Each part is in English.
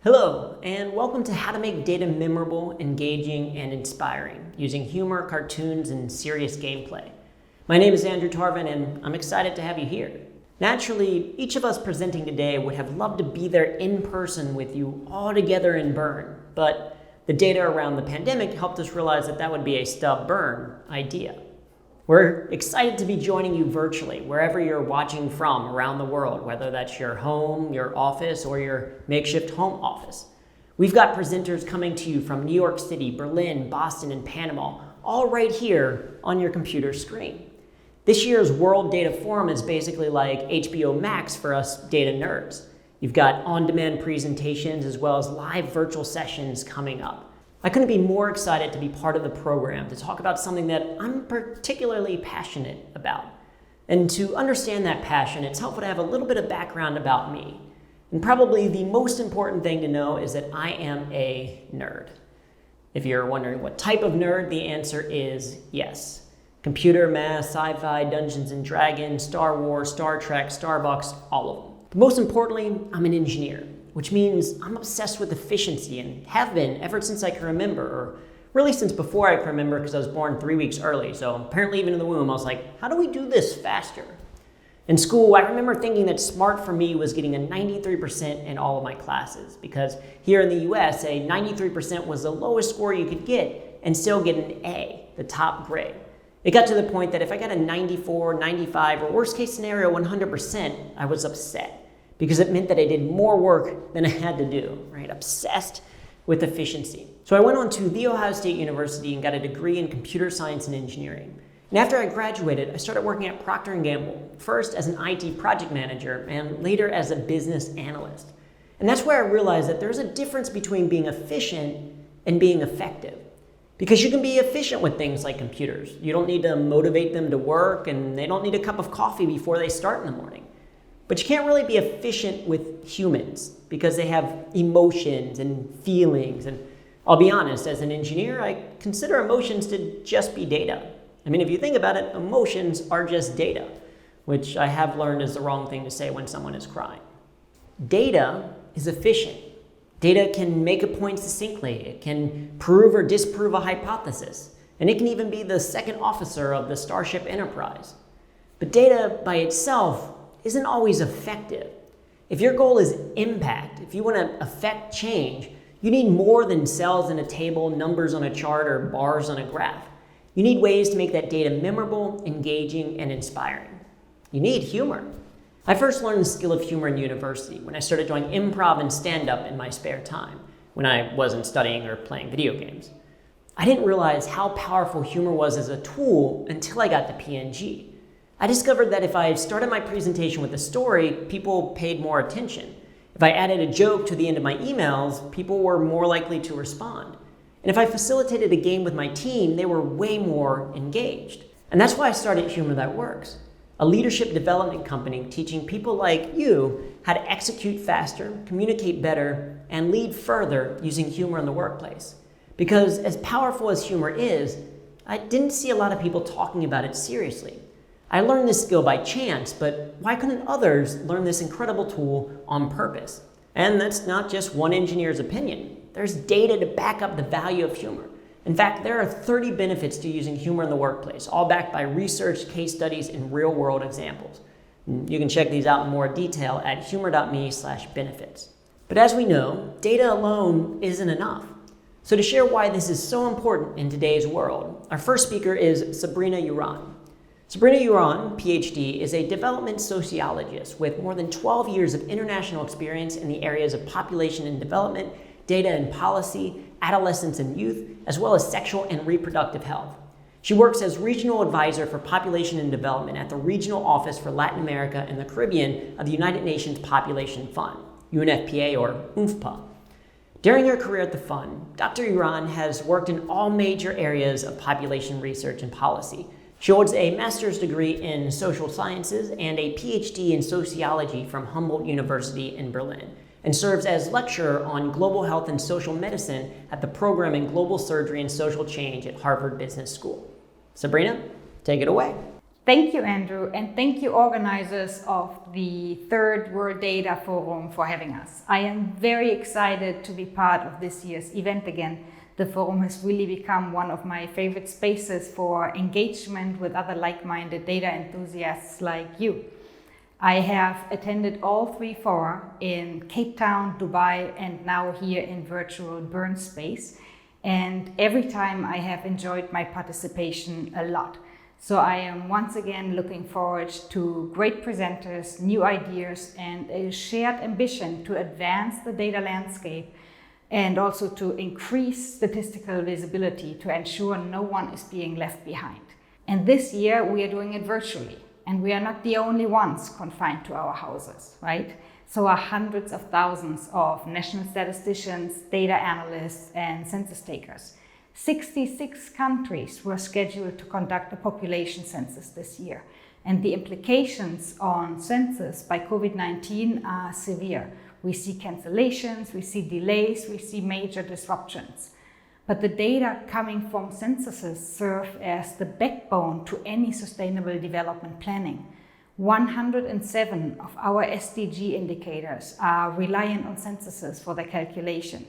Hello, and welcome to How to Make Data Memorable, Engaging, and Inspiring, using humor, cartoons, and serious gameplay. My name is Andrew Tarvin, and I'm excited to have you here. Naturally, each of us presenting today would have loved to be there in person with you all together in Bern, but the data around the pandemic helped us realize that that would be a stubborn idea. We're excited to be joining you virtually, wherever you're watching from around the world, whether that's your home, your office, or your makeshift home office. We've got presenters coming to you from New York City, Berlin, Boston, and Panama, all right here on your computer screen. This year's World Data Forum is basically like HBO Max for us data nerds. You've got on-demand presentations as well as live virtual sessions coming up. I couldn't be more excited to be part of the program to talk about something that I'm particularly passionate about. And to understand that passion, it's helpful to have a little bit of background about me. And probably the most important thing to know is that I am a nerd. If you're wondering what type of nerd, the answer is yes. Computer, math, sci-fi, Dungeons and Dragons, Star Wars, Star Trek, Starbucks, all of them. But most importantly, I'm an engineer, which means I'm obsessed with efficiency and have been ever since I can remember, or really since before I can remember because I was born 3 weeks early. So apparently even in the womb, I was like, how do we do this faster? In school, I remember thinking that smart for me was getting a 93% in all of my classes, because here in the US, a 93% was the lowest score you could get and still get an A, the top grade. It got to the point that if I got a 94, 95, or worst case scenario, 100%, I was upset, because it meant that I did more work than I had to do, right? Obsessed with efficiency. So I went on to The Ohio State University and got a degree in computer science and engineering. And after I graduated, I started working at Procter & Gamble, first as an IT project manager and later as a business analyst. And that's where I realized that there's a difference between being efficient and being effective. Because you can be efficient with things like computers. You don't need to motivate them to work, and they don't need a cup of coffee before they start in the morning. But you can't really be efficient with humans because they have emotions and feelings. And I'll be honest, as an engineer, I consider emotions to just be data. I mean, if you think about it, emotions are just data, which I have learned is the wrong thing to say when someone is crying. Data is efficient. Data can make a point succinctly. It can prove or disprove a hypothesis. And it can even be the second officer of the Starship Enterprise. But data by itself isn't always effective. If your goal is impact, if you want to affect change, you need more than cells in a table, numbers on a chart, or bars on a graph. You need ways to make that data memorable, engaging, and inspiring. You need humor. I first learned the skill of humor in university when I started doing improv and stand-up in my spare time, when I wasn't studying or playing video games. I didn't realize how powerful humor was as a tool until I got to PNG. I discovered that if I started my presentation with a story, people paid more attention. If I added a joke to the end of my emails, people were more likely to respond. And if I facilitated a game with my team, they were way more engaged. And that's why I started Humor That Works, a leadership development company teaching people like you how to execute faster, communicate better, and lead further using humor in the workplace. Because as powerful as humor is, I didn't see a lot of people talking about it seriously. I learned this skill by chance, but why couldn't others learn this incredible tool on purpose? And that's not just one engineer's opinion. There's data to back up the value of humor. In fact, there are 30 benefits to using humor in the workplace, all backed by research, case studies, and real-world examples. You can check these out in more detail at humor.me/benefits. But as we know, data alone isn't enough. So to share why this is so important in today's world, our first speaker is Sabrina Uran. Sabrina Uran, PhD, is a development sociologist with more than 12 years of international experience in the areas of population and development, data and policy, adolescence and youth, as well as sexual and reproductive health. She works as regional advisor for population and development at the Regional Office for Latin America and the Caribbean of the United Nations Population Fund, UNFPA or UNFPA. During her career at the fund, Dr. Uran has worked in all major areas of population research and policy. She holds a master's degree in social sciences and a PhD in sociology from Humboldt University in Berlin, and serves as lecturer on global health and social medicine at the program in global surgery and social change at Harvard Business School. Sabrina, take it away. Thank you, Andrew, and thank you, organizers of the Third World Data Forum, for having us. I am very excited to be part of this year's event again. The forum has really become one of my favorite spaces for engagement with other like-minded data enthusiasts like you. I have attended all 3 fora in Cape Town, Dubai, and now here in virtual Bern space. And every time I have enjoyed my participation a lot. So I am once again looking forward to great presenters, new ideas, and a shared ambition to advance the data landscape and also to increase statistical visibility to ensure no one is being left behind. And this year we are doing it virtually, and we are not the only ones confined to our houses, right? So are hundreds of thousands of national statisticians, data analysts, and census takers. 66 countries were scheduled to conduct a population census this year, and the implications on census by COVID-19 are severe. We see cancellations, we see delays, we see major disruptions. But the data coming from censuses serve as the backbone to any sustainable development planning. 107 of our SDG indicators are reliant on censuses for their calculation.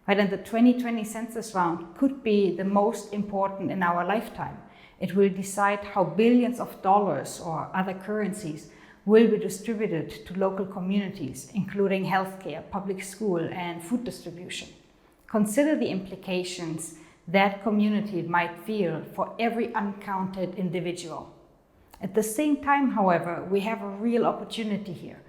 Right, and the 2020 census round could be the most important in our lifetime. It will decide how billions of dollars or other currencies will be distributed to local communities, including healthcare, public school, and food distribution. Consider the implications that community might feel for every uncounted individual. At the same time, however, we have a real opportunity here,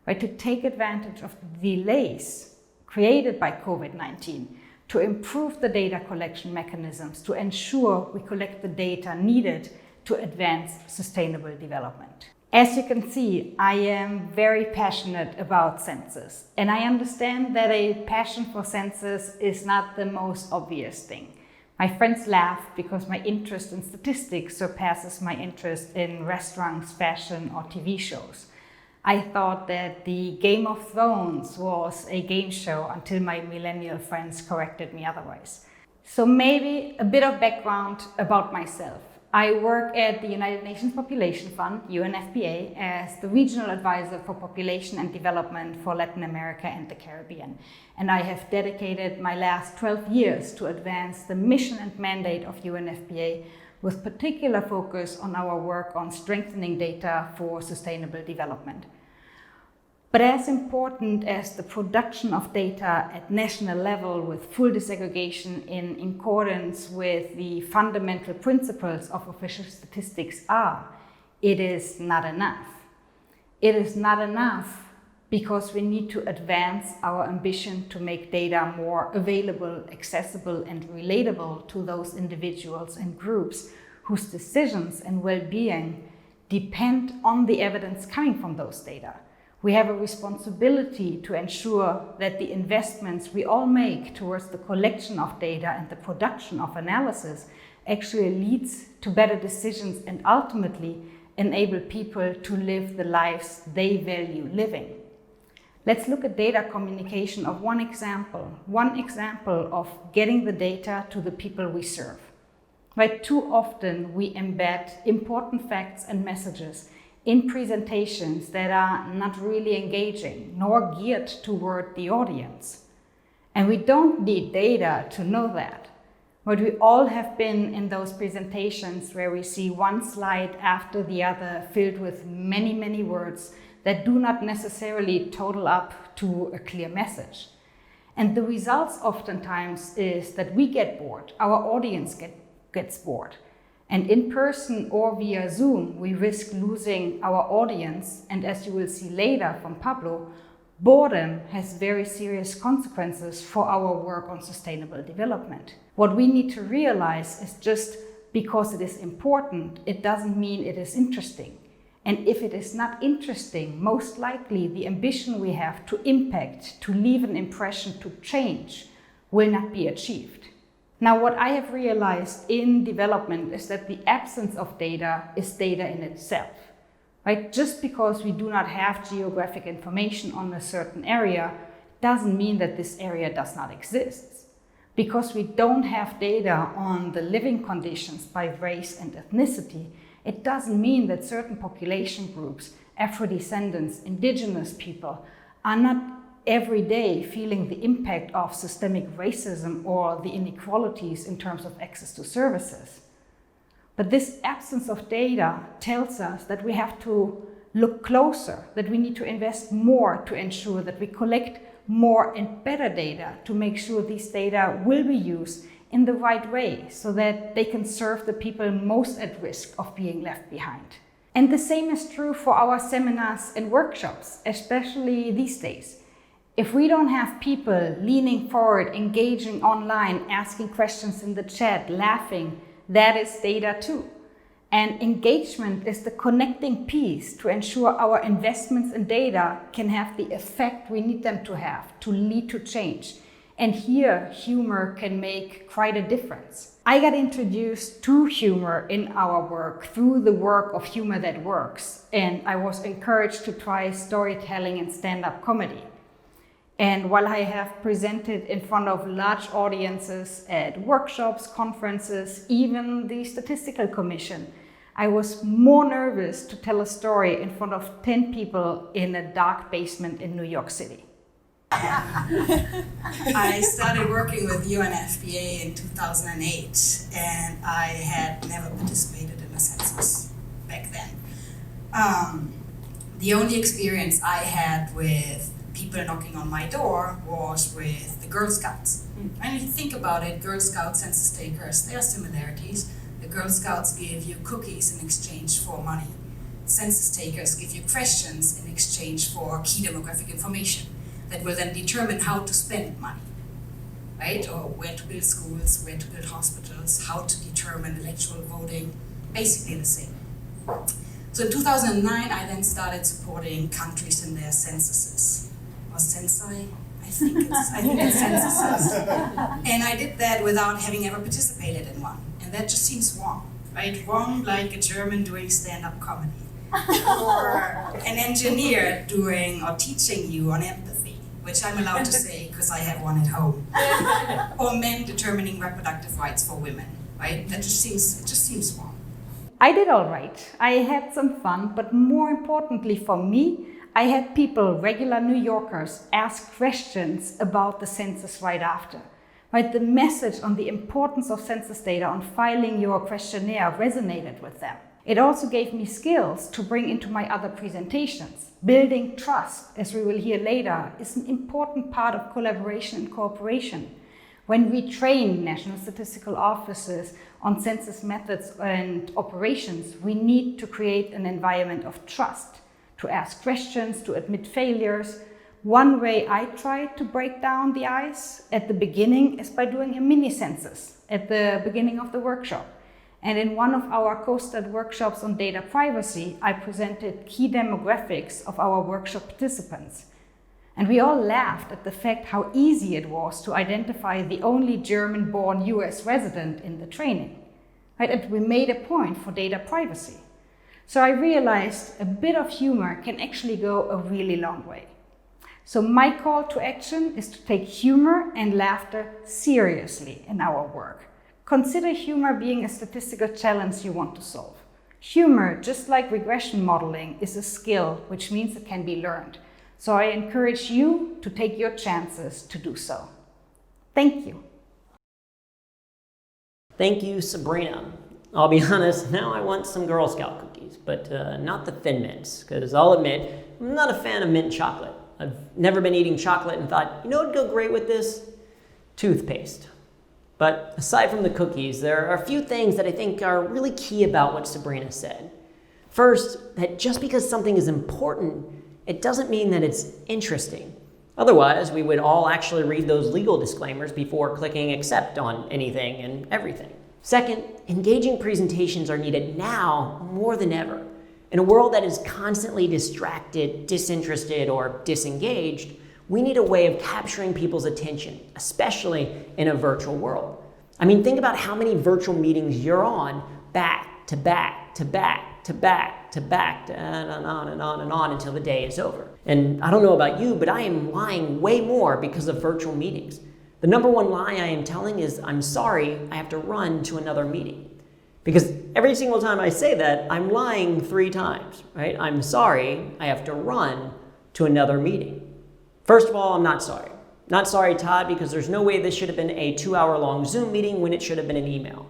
right, to take advantage of the delays created by COVID-19 to improve the data collection mechanisms to ensure we collect the data needed to advance sustainable development. As you can see, I am very passionate about census, and I understand that a passion for census is not the most obvious thing. My friends laugh because my interest in statistics surpasses my interest in restaurants, fashion, or TV shows. I thought that the Game of Thrones was a game show until my millennial friends corrected me otherwise. So maybe a bit of background about myself. I work at the United Nations Population Fund, UNFPA, as the regional advisor for population and development for Latin America and the Caribbean. And I have dedicated my last 12 years to advance the mission and mandate of UNFPA, with particular focus on our work on strengthening data for sustainable development. But as important as the production of data at national level with full disaggregation in accordance with the fundamental principles of official statistics are, it is not enough. It is not enough because we need to advance our ambition to make data more available, accessible, and relatable to those individuals and groups whose decisions and well-being depend on the evidence coming from those data. We have a responsibility to ensure that the investments we all make towards the collection of data and the production of analysis actually leads to better decisions and ultimately enable people to live the lives they value living. Let's look at data communication of one example of getting the data to the people we serve. Right? Too often we embed important facts and messages in presentations that are not really engaging nor geared toward the audience. And we don't need data to know that. But we all have been in those presentations where we see one slide after the other filled with many, many words that do not necessarily total up to a clear message. And the results oftentimes is that we get bored, our audience gets bored. And in person or via Zoom, we risk losing our audience. And as you will see later from Pablo, boredom has very serious consequences for our work on sustainable development. What we need to realize is just because it is important, it doesn't mean it is interesting. And if it is not interesting, most likely the ambition we have to impact, to leave an impression, to change, will not be achieved. Now, what I have realized in development is that the absence of data is data in itself. Right? Just because we do not have geographic information on a certain area doesn't mean that this area does not exist. Because we don't have data on the living conditions by race and ethnicity, It doesn't mean that certain population groups, Afro-descendants, indigenous people, are not every day feeling the impact of systemic racism or the inequalities in terms of access to services. But this absence of data tells us that we have to look closer, that we need to invest more to ensure that we collect more and better data to make sure these data will be used in the right way so that they can serve the people most at risk of being left behind. And the same is true for our seminars and workshops, especially these days. If we don't have people leaning forward, engaging online, asking questions in the chat, laughing, that is data too. And engagement is the connecting piece to ensure our investments in data can have the effect we need them to have to lead to change. And here, humor can make quite a difference. I got introduced to humor in our work through the work of Humor That Works, and I was encouraged to try storytelling and stand-up comedy. And while I have presented in front of large audiences at workshops, conferences, even the Statistical Commission, I was more nervous to tell a story in front of 10 people in a dark basement in New York City. I started working with UNFPA in 2008, and I had never participated in a census back then. The only experience I had with people knocking on my door was with the Girl Scouts. And if you think about it, Girl Scouts, census takers, there are similarities. The Girl Scouts give you cookies in exchange for money. Census takers give you questions in exchange for key demographic information that will then determine how to spend money, right? Or where to build schools, where to build hospitals, how to determine electoral voting, basically the same. So in 2009, I then started supporting countries in their censuses. Or censi? I think it's censuses. And I did that without having ever participated in one. And that just seems wrong, right? Wrong like a German doing stand-up comedy. Or an engineer doing or teaching you on empathy, which I'm allowed to say because I have one at home. Or men determining reproductive rights for women, right? It just seems wrong. I did all right. I had some fun, but more importantly for me, I had people, regular New Yorkers, ask questions about the census right after. Right? The message on the importance of census data on filing your questionnaire resonated with them. It also gave me skills to bring into my other presentations. Building trust, as we will hear later, is an important part of collaboration and cooperation. When we train national statistical offices on census methods and operations, we need to create an environment of trust, to ask questions, to admit failures. One way I try to break down the ice at the beginning is by doing a mini census at the beginning of the workshop. And in one of our co-stud workshops on data privacy, I presented key demographics of our workshop participants. And we all laughed at the fact how easy it was to identify the only German-born US resident in the training. Right? And we made a point for data privacy. So I realized a bit of humor can actually go a really long way. So my call to action is to take humor and laughter seriously in our work. Consider humor being a statistical challenge you want to solve. Humor, just like regression modeling, is a skill, which means it can be learned. So I encourage you to take your chances to do so. Thank you. Thank you, Sabrina. I'll be honest, now I want some Girl Scout cookies, but not the Thin Mints, because I'll admit, I'm not a fan of mint chocolate. I've never been eating chocolate and thought, you know what would go great with this? Toothpaste. But aside from the cookies, there are a few things that I think are really key about what Sabrina said. First, that just because something is important, it doesn't mean that it's interesting. Otherwise, we would all actually read those legal disclaimers before clicking accept on anything and everything. Second, engaging presentations are needed now more than ever. In a world that is constantly distracted, disinterested, or disengaged, we need a way of capturing people's attention, especially in a virtual world. I mean, think about how many virtual meetings you're on back to back to back to back to back, and on and on and on until the day is over. And I don't know about you, but I am lying way more because of virtual meetings. The number one lie I am telling is, I'm sorry, I have to run to another meeting. Because every single time I say that, I'm lying 3 times, right? I'm sorry, I have to run to another meeting. First of all, I'm not sorry. Not sorry, Todd, because there's no way this should have been a 2-hour-long Zoom meeting when it should have been an email.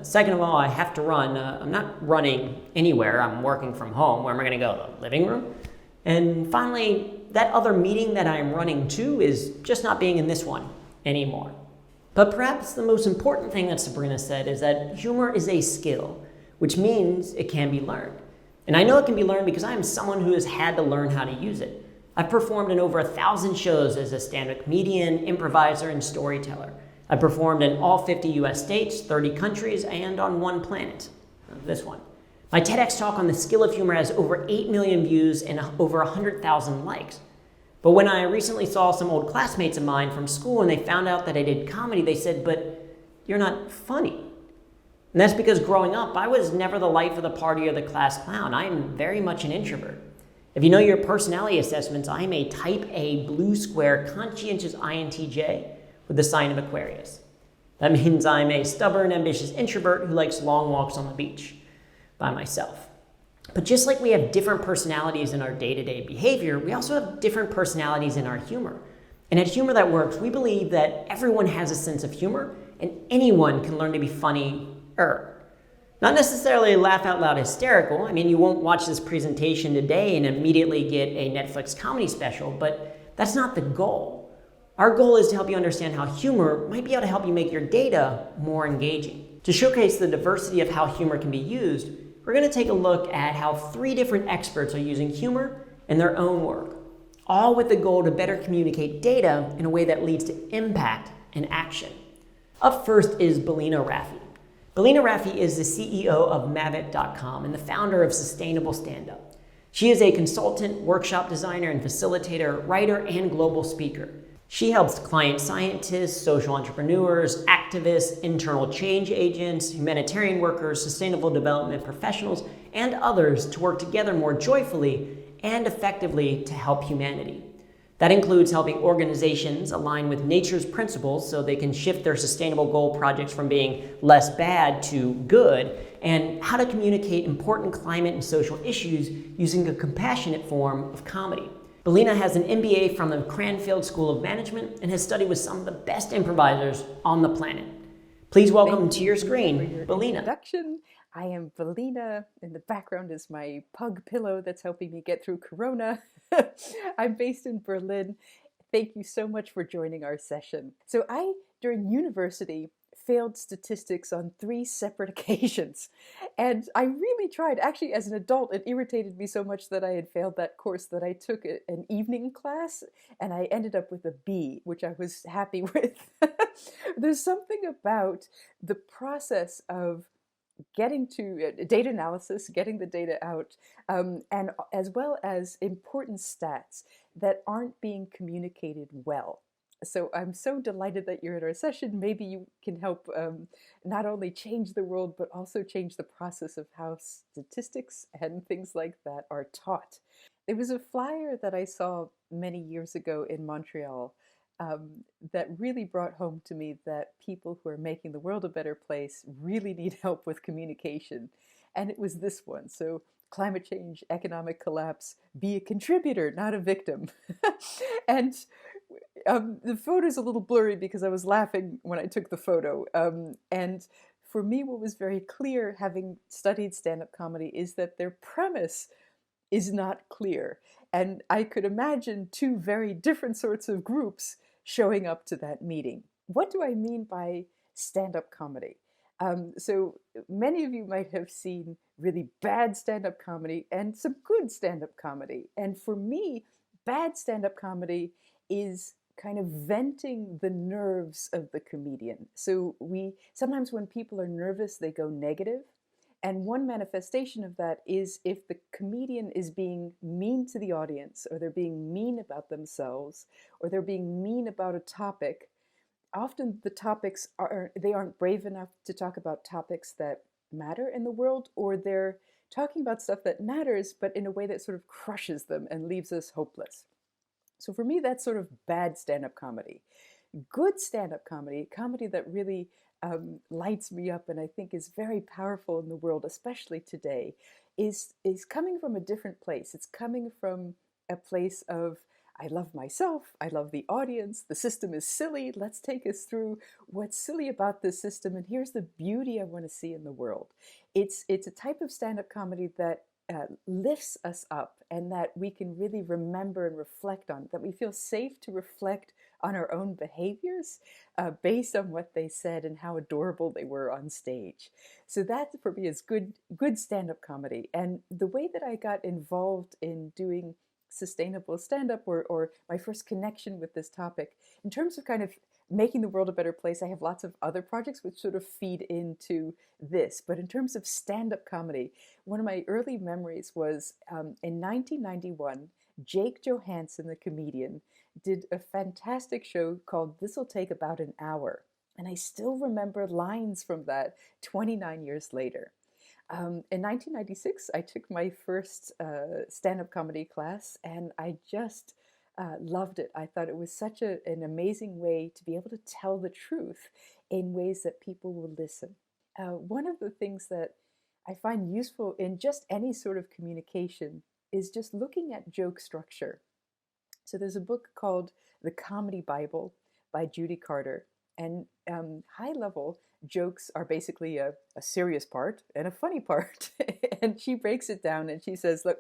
Second of all, I have to run. I'm not running anywhere. I'm working from home. Where am I going to go? The living room? And finally, that other meeting that I'm running to is just not being in this one anymore. But perhaps the most important thing that Sabrina said is that humor is a skill, which means it can be learned. And I know it can be learned because I am someone who has had to learn how to use it. I've performed in over 1,000 shows as a stand-up comedian, improviser, and storyteller. I've performed in all 50 US states, 30 countries, and on one planet, this one. My TEDx talk on the skill of humor has over 8 million views and over 100,000 likes. But when I recently saw some old classmates of mine from school and they found out that I did comedy, they said, "But you're not funny." And that's because growing up, I was never the life of the party or the class clown. I am very much an introvert. If you know your personality assessments, I am a type A blue square conscientious INTJ with the sign of Aquarius. That means I'm a stubborn, ambitious introvert who likes long walks on the beach by myself. But just like we have different personalities in our day-to-day behavior, we also have different personalities in our humor. And at Humor That Works, we believe that everyone has a sense of humor and anyone can learn to be funny-er. Not necessarily laugh out loud hysterical. I mean, you won't watch this presentation today and immediately get a Netflix comedy special, but that's not the goal. Our goal is to help you understand how humor might be able to help you make your data more engaging. To showcase the diversity of how humor can be used, we're going to take a look at how 3 different experts are using humor in their own work, all with the goal to better communicate data in a way that leads to impact and action. Up first is Belina Raffi. Belina Raffi is the CEO of Mavit.com and the founder of Sustainable Standup. She is a consultant, workshop designer, and facilitator, writer, and global speaker. She helps client scientists, social entrepreneurs, activists, internal change agents, humanitarian workers, sustainable development professionals, and others to work together more joyfully and effectively to help humanity. That includes helping organizations align with nature's principles so they can shift their sustainable goal projects from being less bad to good, and how to communicate important climate and social issues using a compassionate form of comedy. Belina has an MBA from the Cranfield School of Management and has studied with some of the best improvisers on the planet. Please welcome to your screen, Belina. Introduction. I am Belina. In the background is my pug pillow that's helping me get through Corona. I'm based in Berlin. Thank you so much for joining our session. So I, during university, failed statistics on 3 separate occasions. And I really tried. Actually, as an adult, it irritated me so much that I had failed that course that I took an evening class and I ended up with a B, which I was happy with. There's something about the process of getting to data analysis, getting the data out, and as well as important stats that aren't being communicated well. So I'm so delighted that you're at our session. Maybe you can help not only change the world, but also change the process of how statistics and things like that are taught. There was a flyer that I saw many years ago in Montreal that really brought home to me that people who are making the world a better place really need help with communication. And it was this one. So climate change, economic collapse, be a contributor, not a victim. And the photo is a little blurry because I was laughing when I took the photo. And for me, what was very clear, having studied stand-up comedy, is that their premise is not clear. And I could imagine 2 very different sorts of groups showing up to that meeting. What do I mean by stand-up comedy? So many of you might have seen really bad stand-up comedy and some good stand-up comedy. And for me, bad stand-up comedy is kind of venting the nerves of the comedian. So sometimes when people are nervous, they go negative. And one manifestation of that is if the comedian is being mean to the audience, or they're being mean about themselves, or they're being mean about a topic. Often the topics aren't brave enough to talk about topics that matter in the world, or they're talking about stuff that matters, but in a way that sort of crushes them and leaves us hopeless. So for me, that's sort of bad stand-up comedy. good stand-up comedy, comedy that really lights me up and I think is very powerful in the world, especially today, is coming from a different place. It's coming from a place of, I love myself, I love the audience, the system is silly, let's take us through what's silly about this system, and here's the beauty I want to see in the world. It's a type of stand-up comedy that lifts us up and that we can really remember and reflect on, that we feel safe to reflect on our own behaviors based on what they said and how adorable they were on stage. So that for me is good stand-up comedy. And the way that I got involved in doing sustainable stand-up, or my first connection with this topic, in terms of kind of making the world a better place, I have lots of other projects which sort of feed into this. But in terms of stand-up comedy, one of my early memories was in 1991, Jake Johansson, the comedian, did a fantastic show called This'll Take About an Hour. And I still remember lines from that 29 years later. In 1996, I took my first stand-up comedy class, and I just loved it. I thought it was such an amazing way to be able to tell the truth in ways that people will listen. One of the things that I find useful in just any sort of communication is just looking at joke structure. So there's a book called The Comedy Bible by Judy Carter, and high level jokes are basically a serious part and a funny part. And she breaks it down and she says, look,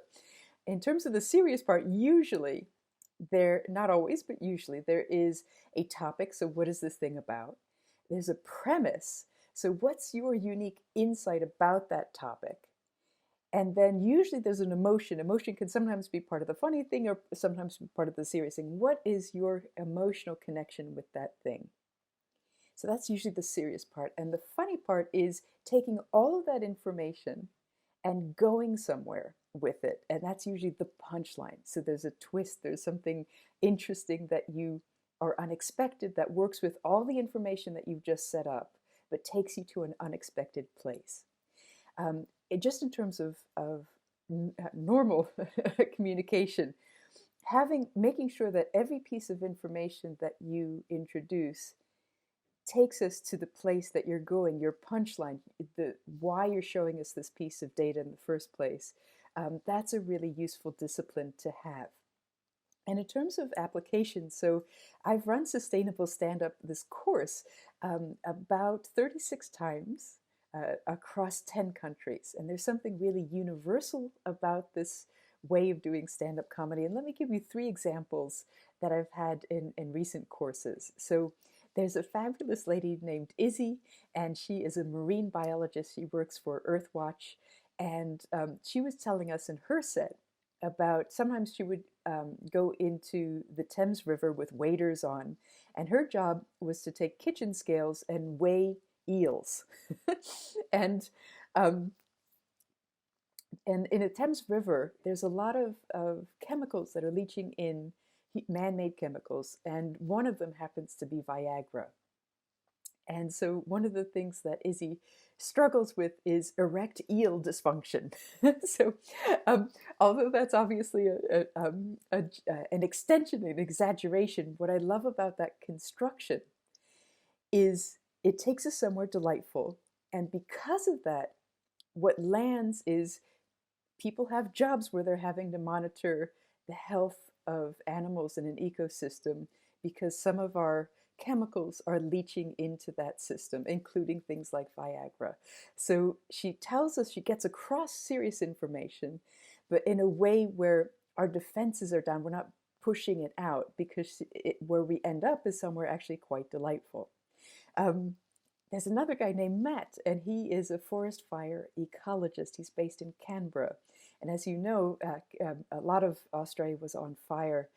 in terms of the serious part, usually there, not always, but usually there is a topic. So what is this thing about? There's a premise. So what's your unique insight about that topic? And then usually there's an emotion. Emotion can sometimes be part of the funny thing or sometimes be part of the serious thing. What is your emotional connection with that thing? So that's usually the serious part. And the funny part is taking all of that information and going somewhere with it. And that's usually the punchline. So there's a twist, there's something interesting that you are unexpected that works with all the information that you've just set up, but takes you to an unexpected place. Just in terms of normal communication, making sure that every piece of information that you introduce takes us to the place that you're going, your punchline, why you're showing us this piece of data in the first place. That's a really useful discipline to have. And in terms of application, so I've run Sustainable Stand-Up, this course, about 36 times across 10 countries. And there's something really universal about this way of doing stand-up comedy. And let me give you 3 examples that I've had in recent courses. So there's a fabulous lady named Izzy, and she is a marine biologist. She works for Earthwatch, and she was telling us in her set about sometimes she would go into the Thames River with waders on, and her job was to take kitchen scales and weigh eels. And in the Thames River, there's a lot of chemicals that are leaching in, man-made chemicals, and one of them happens to be Viagra. And so one of the things that Izzy struggles with is erect eel dysfunction. So although that's obviously an extension, an exaggeration, what I love about that construction is it takes us somewhere delightful. And because of that, what lands is people have jobs where they're having to monitor the health of animals in an ecosystem because some of our chemicals are leaching into that system, including things like Viagra. So she tells us, she gets across serious information, but in a way where our defenses are down. We're not pushing it out because where we end up is somewhere actually quite delightful. There's another guy named Matt, and he is a forest fire ecologist. He's based in Canberra. And as you know, a lot of Australia was on fire,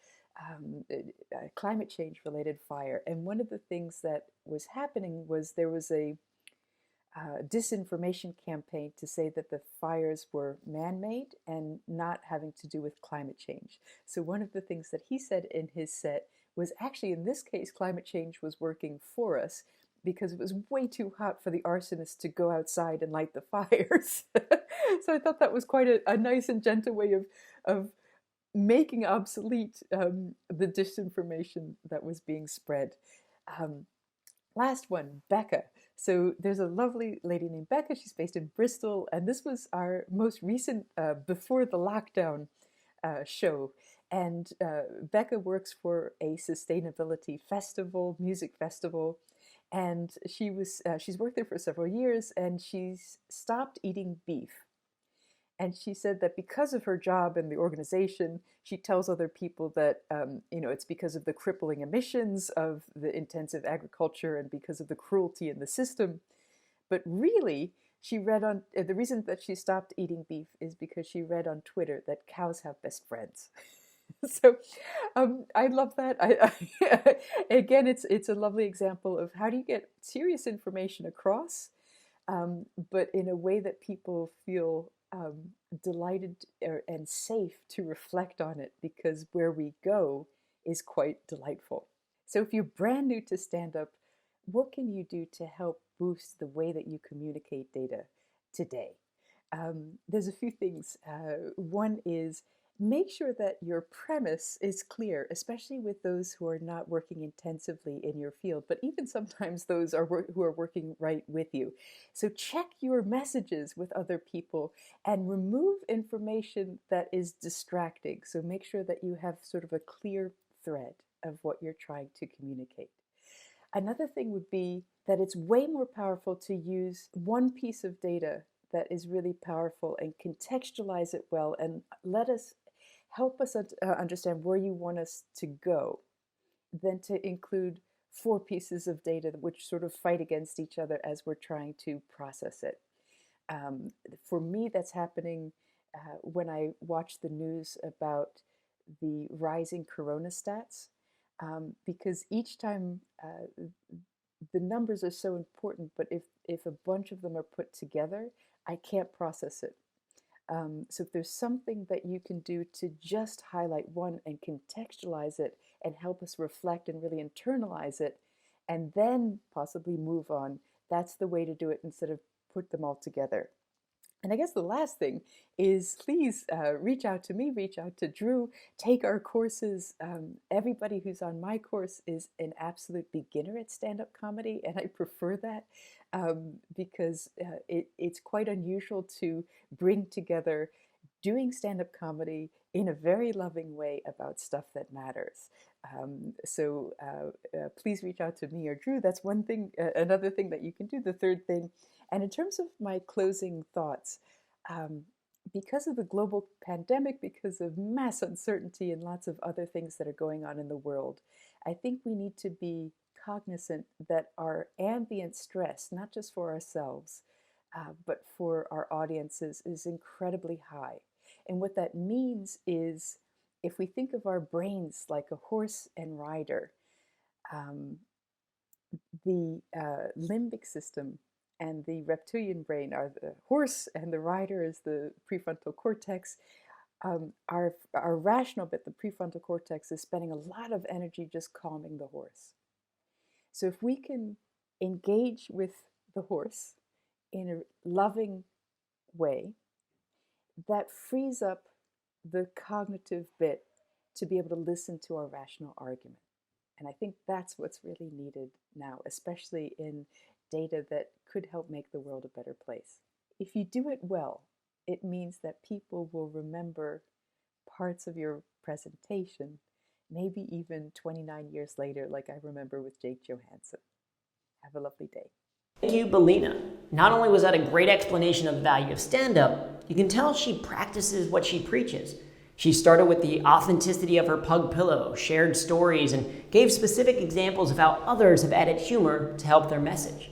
climate change related fire. And one of the things that was happening was there was a disinformation campaign to say that the fires were man-made and not having to do with climate change. So one of the things that he said in his set was actually, in this case, climate change was working for us because it was way too hot for the arsonists to go outside and light the fires. So I thought that was quite a nice and gentle way of making obsolete the disinformation that was being spread. Last one, Becca. So there's a lovely lady named Becca. She's based in Bristol, and this was our most recent before the lockdown show. And Becca works for a sustainability festival, music festival, and she's worked there for several years, and she's stopped eating beef. And she said that because of her job in the organization, she tells other people that it's because of the crippling emissions of the intensive agriculture and because of the cruelty in the system. But really, she read on the reason that she stopped eating beef is because she read on Twitter that cows have best friends. So I love that. Again, it's a lovely example of how do you get serious information across, but in a way that people feel delighted and safe to reflect on it, because where we go is quite delightful. So if you're brand new to Standup, what can you do to help boost the way that you communicate data today? There's a few things. One is make sure that your premise is clear, especially with those who are not working intensively in your field, but even sometimes those who are working right with you. So check your messages with other people and remove information that is distracting. So make sure that you have sort of a clear thread of what you're trying to communicate. Another thing would be that it's way more powerful to use one piece of data that is really powerful and contextualize it well and help us understand where you want us to go, than to include 4 pieces of data which sort of fight against each other as we're trying to process it. For me, that's happening when I watch the news about the rising corona stats, because each time the numbers are so important, but if a bunch of them are put together, I can't process it. So if there's something that you can do to just highlight one and contextualize it and help us reflect and really internalize it, and then possibly move on, that's the way to do it instead of put them all together. And I guess the last thing is please reach out to me, reach out to Drew, take our courses. Everybody who's on my course is an absolute beginner at stand-up comedy, and I prefer that because it's quite unusual to bring together doing stand-up comedy in a very loving way about stuff that matters. So please reach out to me or Drew. That's one thing. Another thing that you can do. The third thing, and in terms of my closing thoughts, because of the global pandemic, because of mass uncertainty and lots of other things that are going on in the world, I think we need to be cognizant that our ambient stress, not just for ourselves, but for our audiences, is incredibly high. And what that means is, if we think of our brains like a horse and rider, the limbic system and the reptilian brain are the horse, and the rider is the prefrontal cortex. Our rational bit, the prefrontal cortex, is spending a lot of energy just calming the horse. So if we can engage with the horse in a loving way, that frees up the cognitive bit to be able to listen to our rational argument. And I think that's what's really needed now, especially in data that could help make the world a better place. If you do it well, it means that people will remember parts of your presentation, maybe even 29 years later, like I remember with Jake Johansson. Have a lovely day. Thank you, Belina. Not only was that a great explanation of the value of stand-up, you can tell she practices what she preaches. She started with the authenticity of her pug pillow, shared stories, and gave specific examples of how others have added humor to help their message.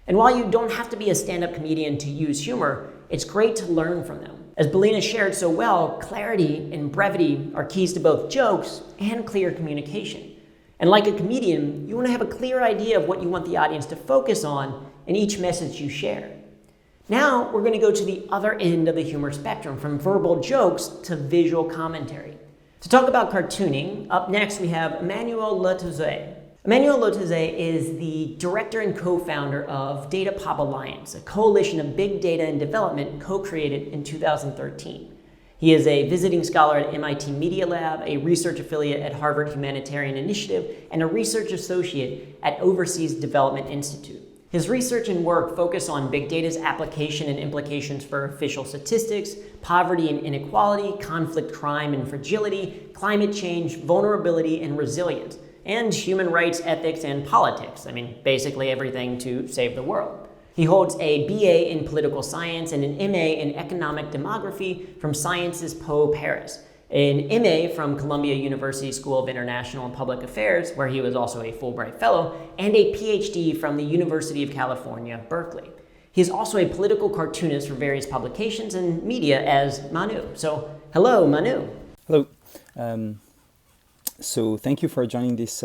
And while you don't have to be a stand-up comedian to use humor, it's great to learn from them. As Belina shared so well, clarity and brevity are keys to both jokes and clear communication. And like a comedian, you want to have a clear idea of what you want the audience to focus on in each message you share. Now we're going to go to the other end of the humor spectrum, from verbal jokes to visual commentary. To talk about cartooning, up next we have Emmanuel Letouze. Emmanuel Letouze is the director and co-founder of Data Pop Alliance, a coalition of big data and development co-created in 2013. He is a visiting scholar at MIT Media Lab, a research affiliate at Harvard Humanitarian Initiative, and a research associate at Overseas Development Institute. His research and work focus on big data's application and implications for official statistics, poverty and inequality, conflict, crime and fragility, climate change, vulnerability and resilience, and human rights, ethics, and politics. I mean, basically everything to save the world. He holds a BA in political science and an MA in economic demography from Sciences Po Paris, an MA from Columbia University School of International and Public Affairs, where he was also a Fulbright Fellow, and a PhD from the University of California, Berkeley. He is also a political cartoonist for various publications and media as Manu. So, hello, Manu. Hello. So thank you for joining this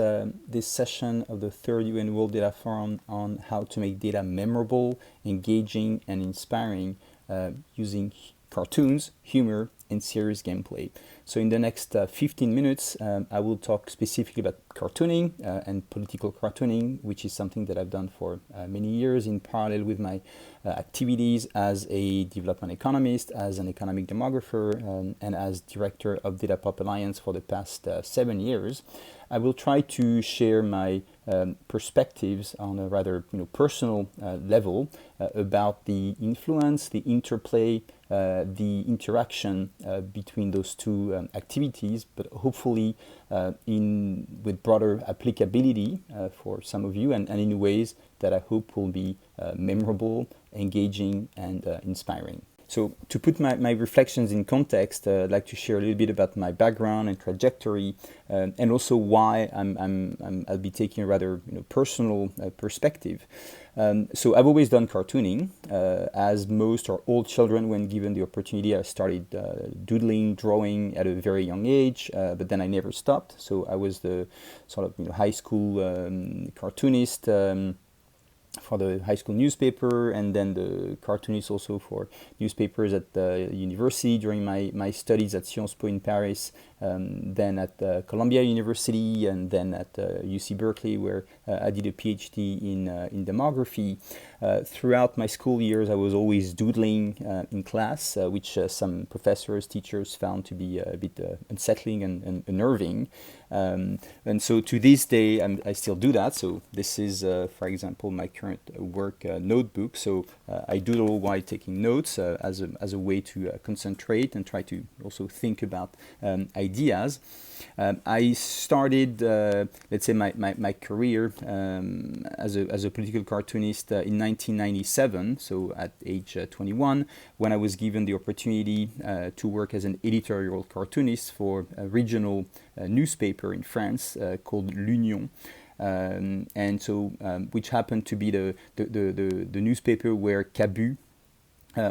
session of the third UN World Data Forum on how to make data memorable, engaging, and inspiring using cartoons, humor, and serious gameplay. So in the next 15 minutes, I will talk specifically about cartooning and political cartooning, which is something that I've done for many years in parallel with my activities as a development economist, as an economic demographer, and as director of Data Pop Alliance for the past 7 years. I will try to share my perspectives on a rather personal level about the influence, the interplay, the interaction between those two activities, but hopefully with broader applicability for some of you and in ways that I hope will be memorable, engaging, and inspiring. So to put my reflections in context, I'd like to share a little bit about my background and trajectory, and also why I'll be taking a rather personal perspective. So I've always done cartooning, as most or all children. When given the opportunity, I started doodling, drawing at a very young age, but then I never stopped. So I was the sort of high school cartoonist for the high school newspaper, and then the cartoonist also for newspapers at the university during my studies at Sciences Po in Paris, then at Columbia University, and then at UC Berkeley, where I did a PhD in demography. Throughout my school years, I was always doodling in class, which some professors, teachers found to be a bit unsettling and unnerving. And so to this day, I still do that. So this is, for example, my current work notebook. So I doodle while taking notes as a way to concentrate and try to also think about ideas. I started, let's say, my career as a political cartoonist in 1997, so at age 21, when I was given the opportunity to work as an editorial cartoonist for a regional newspaper in France called L'Union. And so, which happened to be the newspaper where Cabu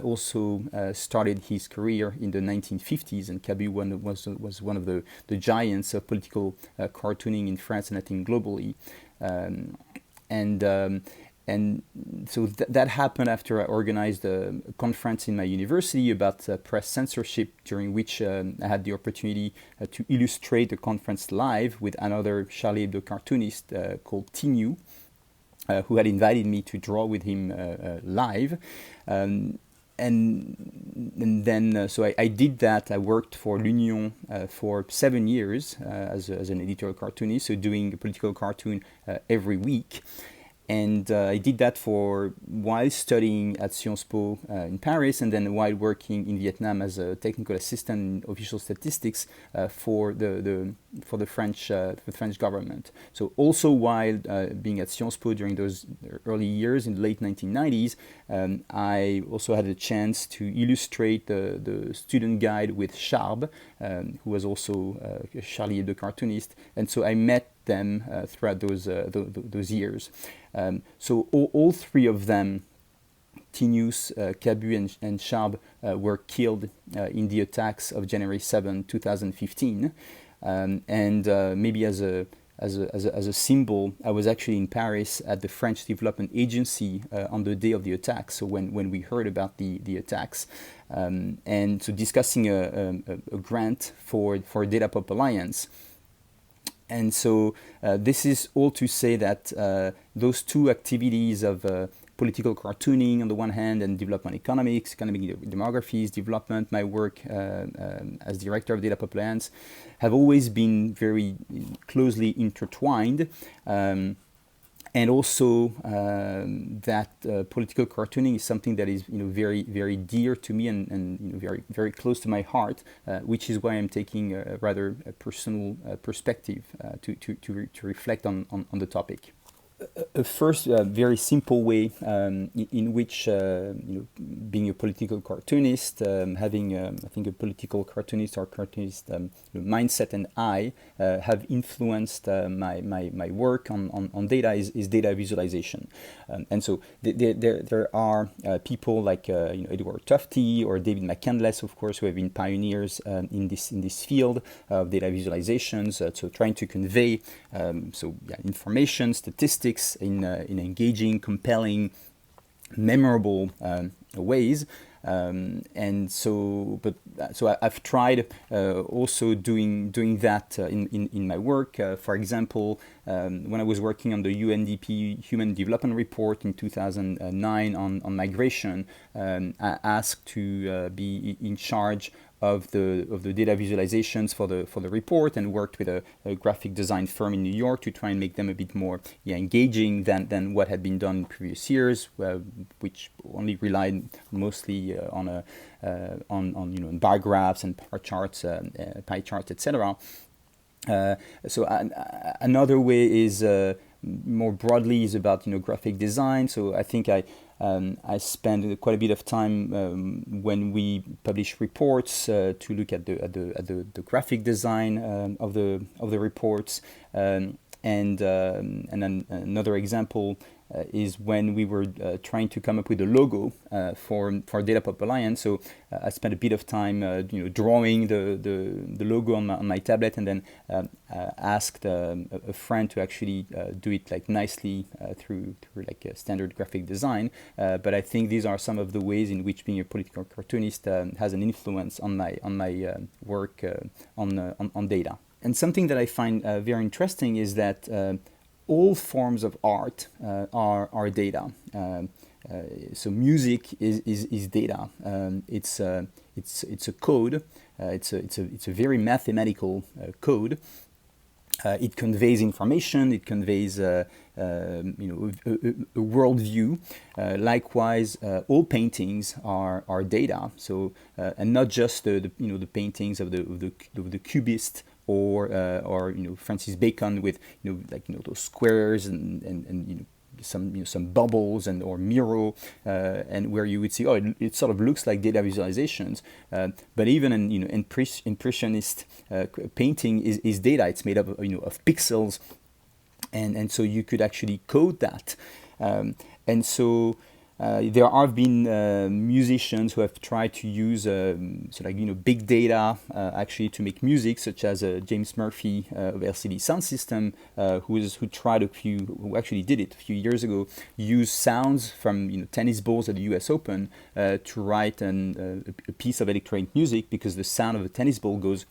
also started his career in the 1950s, and Cabu was one of the giants of political cartooning in France and I think globally. And so that happened after I organized a conference in my university about press censorship, during which I had the opportunity to illustrate the conference live with another Charlie Hebdo cartoonist called Tignou, who had invited me to draw with him live. And then, so I did that. I worked for L'Union for 7 years as an editorial cartoonist, so doing a political cartoon every week. And I did that while studying at Sciences Po in Paris, and then while working in Vietnam as a technical assistant in official statistics for the French government. So also while being at Sciences Po during those early years in the late 1990s, I also had a chance to illustrate the student guide with Charb, who was also a Charlie Hebdo cartoonist, and so I met them throughout those years. So all three of them, Tinus, Cabu, and Charb, were killed in the attacks of January 7, 2015. And maybe as a symbol, I was actually in Paris at the French Development Agency on the day of the attacks. So when we heard about the attacks, and so discussing a grant for Data Pop Alliance. And so this is all to say that those two activities of political cartooning on the one hand and development economics, economic demographies, development, my work as director of data populance have always been very closely intertwined. And also that political cartooning is something that is very, very dear to me and very, very close to my heart, which is why I'm taking a rather personal perspective to reflect on the topic. A first very simple way in which being a political cartoonist, having I think a political cartoonist or cartoonist mindset and eye have influenced my work on data is data visualization, and so there are people like Edward Tufte or David McCandless, of course, who have been pioneers in this field of data visualizations. So trying to convey information, statistics in engaging, compelling, memorable ways. And so I've tried also doing that in my work. For example, when I was working on the UNDP Human Development Report in 2009 on migration, I asked to be in charge of the data visualizations for the report, and worked with a graphic design firm in New York to try and make them a bit more engaging than what had been done in previous years, which only relied mostly on bar graphs and bar charts, pie charts, etc. So another way is more broadly is about graphic design. So I think I spend quite a bit of time when we publish reports to look at the graphic design of the reports, and then another example is when we were trying to come up with a logo for Data Pop Alliance. So I spent a bit of time drawing the logo on my tablet, and then asked a friend to actually do it like nicely through like a standard graphic design. But I think these are some of the ways in which being a political cartoonist has an influence on my work on data. And something that I find very interesting is that all forms of art are data. So music is data. It's a code. It's a very mathematical code. It conveys information. It conveys a worldview. Likewise, all paintings are data. So and not just the paintings of the cubist or Francis Bacon with those squares and some bubbles or Miro, and where you would see it sort of looks like data visualizations, but even an impressionist painting is data. It's made up of pixels, and so you could actually code that, and so. There have been musicians who have tried to use big data actually to make music, such as James Murphy of LCD Sound System, who actually did it a few years ago. Use sounds from tennis balls at the U.S. Open to write a piece of electronic music, because the sound of a tennis ball goes.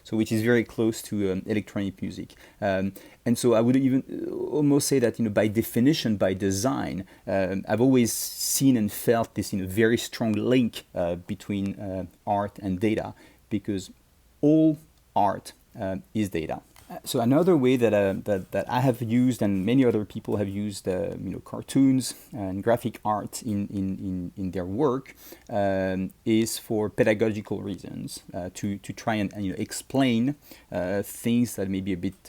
So which is very close to electronic music. And so I would even almost say that by definition, by design, I've always seen and felt this very strong link between art and data, because all art is data. So another way that I have used, and many other people have used, cartoons and graphic art in their work, is for pedagogical reasons, to try and explain things that may be a bit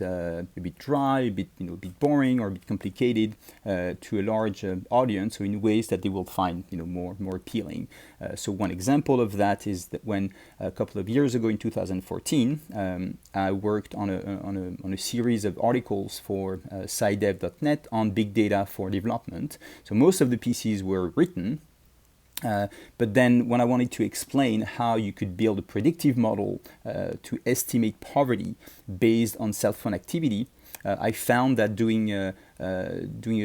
dry, a bit boring, or a bit complicated to a large audience, so in ways that they will find more appealing. So one example of that is that when a couple of years ago in 2014, I worked on a series of articles for SciDev.net on big data for development. So most of the pieces were written, but then when I wanted to explain how you could build a predictive model to estimate poverty based on cell phone activity, I found that doing a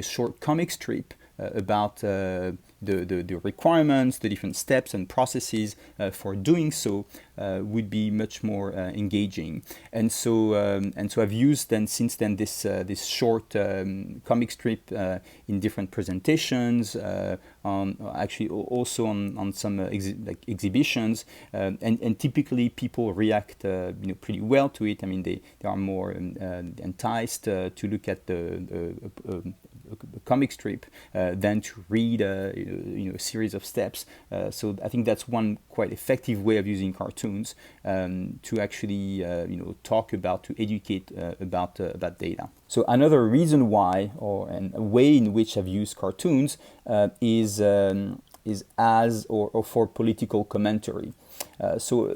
short comic strip about the requirements, the different steps and processes for doing so would be much more engaging. And so I've used then since then this short comic strip in different presentations, actually also on some exhibitions, and typically people react pretty well to it. I mean, they are more enticed to look at the comic strip than to read a series of steps. So I think that's one quite effective way of using cartoons to actually talk about, to educate about data. So another reason why, and a way in which I've used cartoons is as or for political commentary. So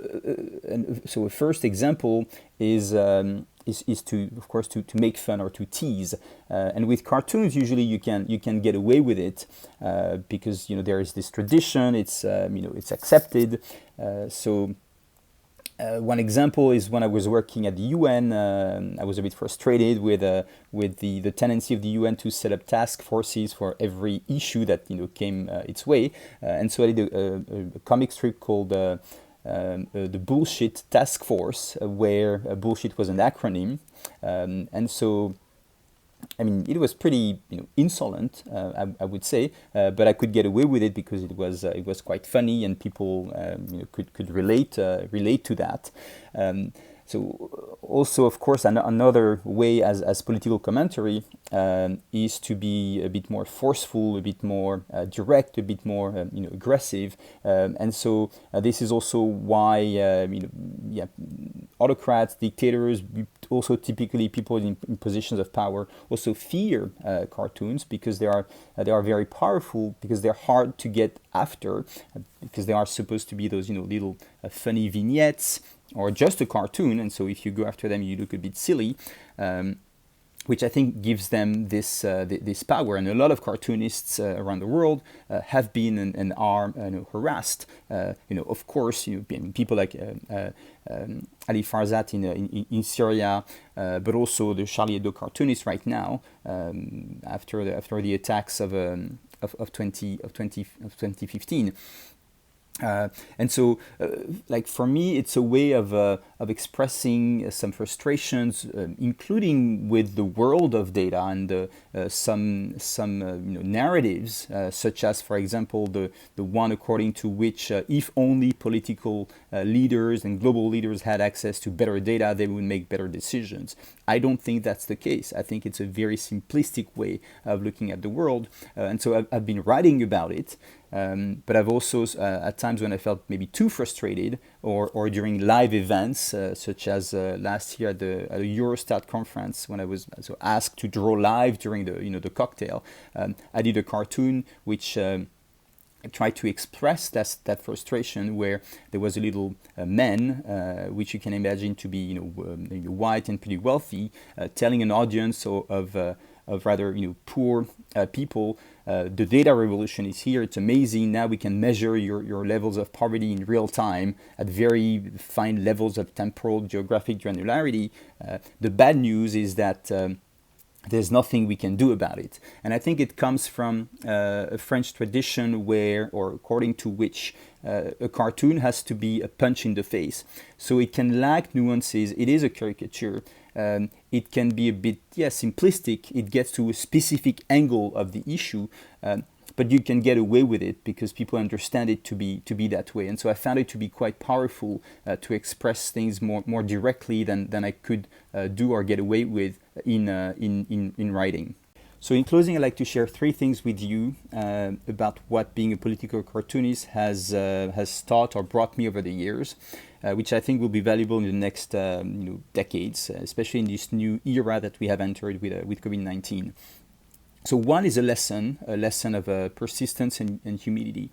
a first example is to, of course, to make fun or to tease, and with cartoons usually you can get away with it because there is this tradition, it's accepted. One example is when I was working at the UN, I was a bit frustrated with the tendency of the UN to set up task forces for every issue that came its way, and so I did a comic strip called the Bullshit Task Force, where bullshit was an acronym, and so I mean, it was pretty insolent, I would say, but I could get away with it because it was quite funny and people could relate to that. So also, of course, another way as political commentary is to be a bit more forceful, a bit more direct, a bit more aggressive, and so this is also why autocrats, dictators, also typically people in positions of power also fear cartoons because they are very powerful, because they're hard to get after, because they are supposed to be those little funny vignettes or just a cartoon, and so if you go after them you look a bit silly, which I think gives them this power. And a lot of cartoonists around the world have been and are harassed. Of course, people like Ali Farzat in Syria, but also the Charlie Hebdo cartoonists right now after the attacks of 2015. And so, for me, it's a way of expressing some frustrations, including with the world of data and some narratives, such as, for example, the one according to which if only political leaders and global leaders had access to better data, they would make better decisions. I don't think that's the case. I think it's a very simplistic way of looking at the world, and so I've been writing about it. But I've also, at times when I felt maybe too frustrated, or during live events, such as last year at the Eurostat conference, when I was asked to draw live during the cocktail, I did a cartoon which tried to express that frustration, where there was a little man, which you can imagine to be white and pretty wealthy, telling an audience of rather poor people, the data revolution is here, it's amazing, now we can measure your levels of poverty in real time at very fine levels of temporal geographic granularity. The bad news is that there's nothing we can do about it. And I think it comes from a French tradition according to which a cartoon has to be a punch in the face. So it can lack nuances, it is a caricature, it can be a bit simplistic, it gets to a specific angle of the issue, but you can get away with it because people understand it to be that way. And so I found it to be quite powerful to express things more directly than I could do or get away with in writing. So in closing, I'd like to share 3 things with you about what being a political cartoonist has taught or brought me over the years, which I think will be valuable in the next decades, especially in this new era that we have entered with COVID-19. So one is a lesson of persistence and humility.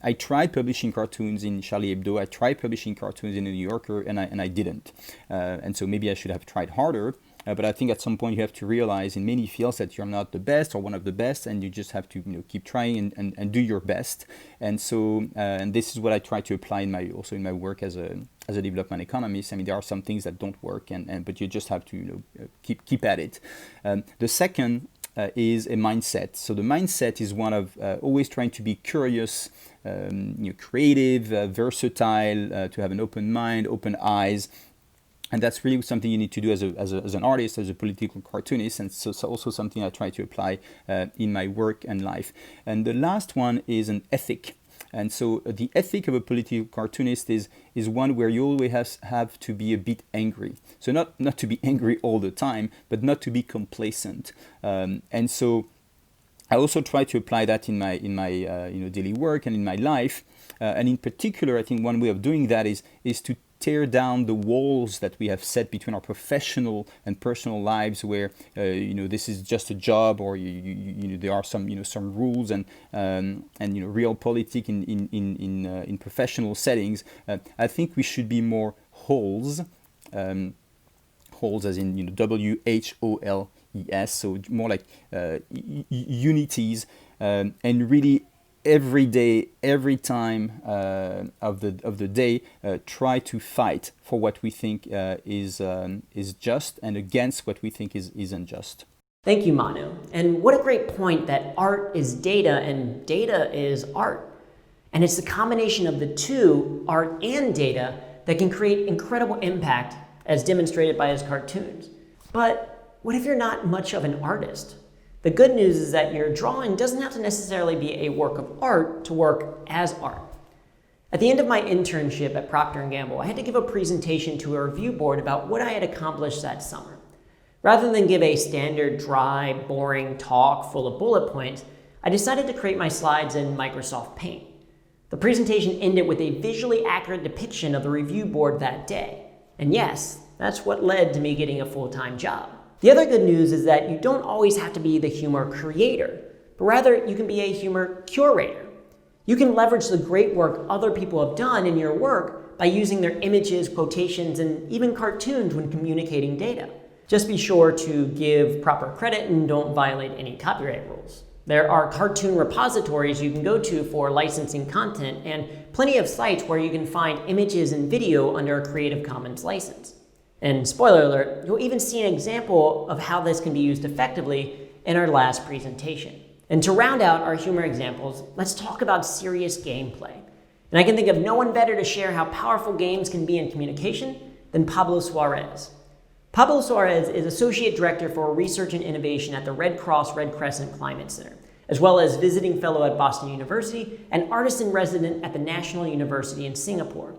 I tried publishing cartoons in Charlie Hebdo, I tried publishing cartoons in the New Yorker, and I didn't. And so maybe I should have tried harder. But I think at some point you have to realize in many fields that you're not the best or one of the best, and you just have to keep trying and do your best. And so and this is what I try to apply in my work as a development economist. I mean, there are some things that don't work, but you just have to keep at it. The second is a mindset. So the mindset is one of always trying to be curious, creative, versatile, to have an open mind, open eyes. And that's really something you need to do as an artist, as a political cartoonist, and so also something I try to apply in my work and life. And the last one is an ethic. And so the ethic of a political cartoonist is one where you always have to be a bit angry. So not to be angry all the time, but not to be complacent. And so I also try to apply that in my daily work and in my life. And in particular, I think one way of doing that is to tear down the walls that we have set between our professional and personal lives, where this is just a job, or there are some rules and real politics in professional settings. I think we should be more wholes, wholes as in WHOLES, so more like unities, and really every day, every time of the day, try to fight for what we think is just, and against what we think is unjust. Thank you, Manu. And what a great point that art is data and data is art. And it's the combination of the two, art and data, that can create incredible impact, as demonstrated by his cartoons. But what if you're not much of an artist? The good news is that your drawing doesn't have to necessarily be a work of art to work as art. At the end of my internship at Procter & Gamble, I had to give a presentation to a review board about what I had accomplished that summer. Rather than give a standard, dry, boring talk full of bullet points, I decided to create my slides in Microsoft Paint. The presentation ended with a visually accurate depiction of the review board that day. And yes, that's what led to me getting a full-time job. The other good news is that you don't always have to be the humor creator, but rather you can be a humor curator. You can leverage the great work other people have done in your work by using their images, quotations, and even cartoons when communicating data. Just be sure to give proper credit and don't violate any copyright rules. There are cartoon repositories you can go to for licensing content, and plenty of sites where you can find images and video under a Creative Commons license. And spoiler alert, you'll even see an example of how this can be used effectively in our last presentation. And to round out our humor examples, let's talk about serious gameplay. And I can think of no one better to share how powerful games can be in communication than Pablo Suarez. Pablo Suarez is Associate Director for Research and Innovation at the Red Cross Red Crescent Climate Center, as well as Visiting Fellow at Boston University and Artist in Resident at the National University in Singapore.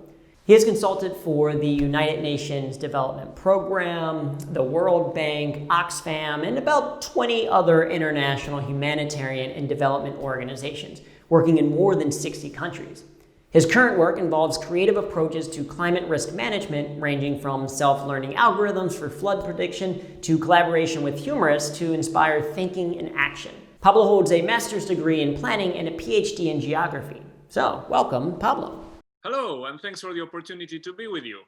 He has consulted for the United Nations Development Program, the World Bank, Oxfam, and about 20 other international humanitarian and development organizations, working in more than 60 countries. His current work involves creative approaches to climate risk management, ranging from self-learning algorithms for flood prediction to collaboration with humorists to inspire thinking and action. Pablo holds a master's degree in planning and a PhD in geography. So, welcome, Pablo. Hello, and thanks for the opportunity to be with you.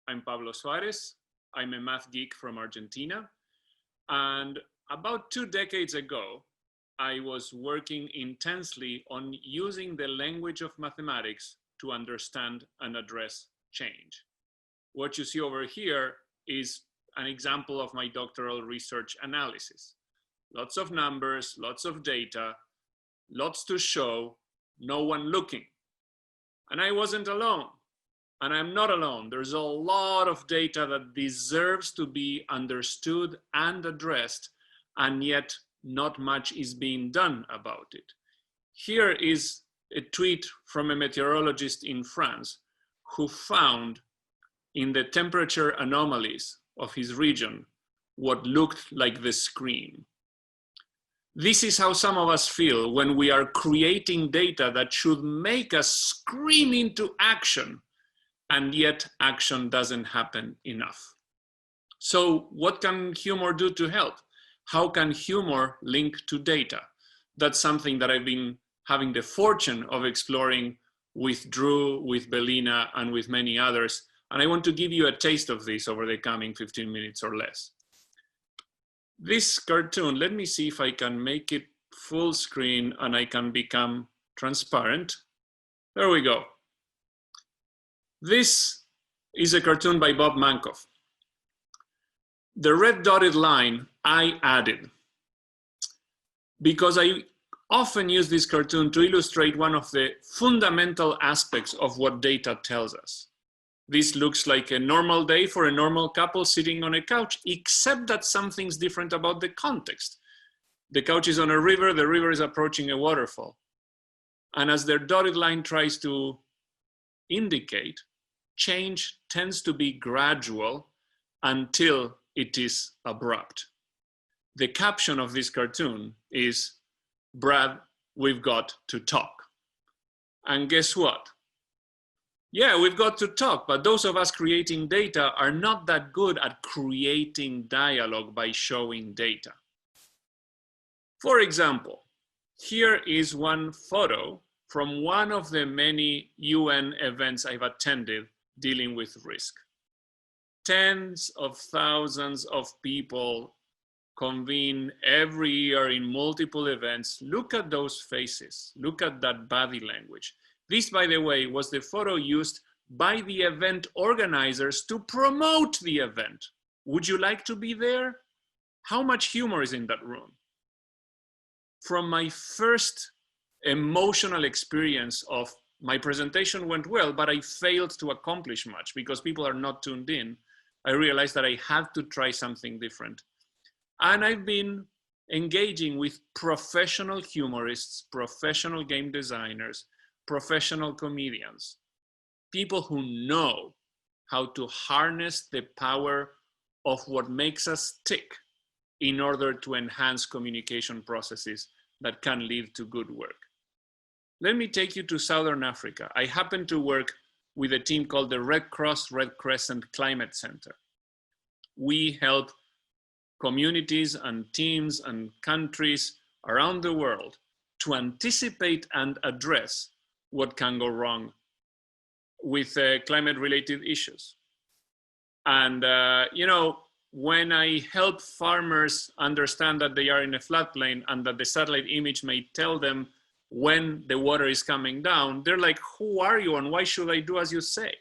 I'm Pablo Suarez. I'm a math geek from Argentina. And about 2 decades ago, I was working intensely on using the language of mathematics to understand and address change. What you see over here is an example of my doctoral research analysis. Lots of numbers, lots of data, lots to show, no one looking. And I wasn't alone, and I'm not alone. There's a lot of data that deserves to be understood and addressed, and yet not much is being done about it. Here is a tweet from a meteorologist in France who found in the temperature anomalies of his region what looked like the scream. This is how some of us feel when we are creating data that should make us scream into action, and yet action doesn't happen enough. So what can humor do to help? How can humor link to data? That's something that I've been having the fortune of exploring with Drew, with Belina, and with many others. And I want to give you a taste of this over the coming 15 minutes or less. This cartoon, let me see if I can make it full screen and I can become transparent. There we go. This is a cartoon by Bob Mankoff. The red dotted line I added. because I often use this cartoon to illustrate one of the fundamental aspects of what data tells us. This looks like a normal day for a normal couple sitting on a couch, except that something's different about the context. The couch is on a river, the river is approaching a waterfall. And as their dotted line tries to indicate, change tends to be gradual until it is abrupt. The caption of this cartoon is, "Brad, we've got to talk." And guess what? Yeah, we've got to talk, but those of us creating data are not that good at creating dialogue by showing data. For example, here is one photo from one of the many UN events I've attended dealing with risk. Tens of thousands of people convene every year in multiple events. Look at those faces. Look at that body language. This, by the way, was the photo used by the event organizers to promote the event. Would you like to be there? How much humor is in that room? From my first emotional experience of my presentation went well, but I failed to accomplish much because people are not tuned in, I realized that I had to try something different. And I've been engaging with professional humorists, professional game designers, professional comedians, people who know how to harness the power of what makes us tick in order to enhance communication processes that can lead to good work. Let me take you to Southern Africa. I happen to work with a team called the Red Cross Red Crescent Climate Center. We help communities and teams and countries around the world to anticipate and address what can go wrong with climate-related issues. And, when I help farmers understand that they are in a floodplain and that the satellite image may tell them when the water is coming down, they're like, who are you and why should I do as you say?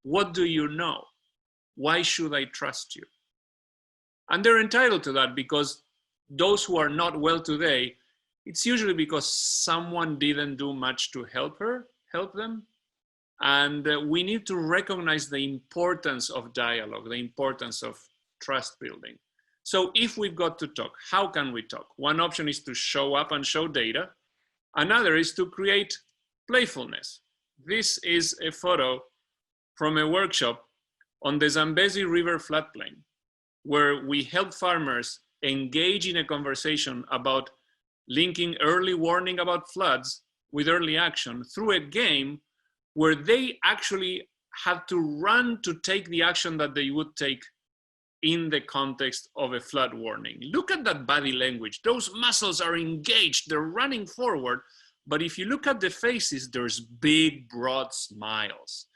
What do you know? Why should I trust you? And they're entitled to that, because those who are not well today, it's usually because someone didn't do much to help them. And we need to recognize the importance of dialogue, the importance of trust building. So if we've got to talk, how can we talk? One option is to show up and show data. Another is to create playfulness. This is a photo from a workshop on the Zambezi River floodplain, where we help farmers engage in a conversation about linking early warning about floods with early action through a game where they actually had to run to take the action that they would take in the context of a flood warning. Look at that body language. Those muscles are engaged, they're running forward. But if you look at the faces, there's big, broad smiles.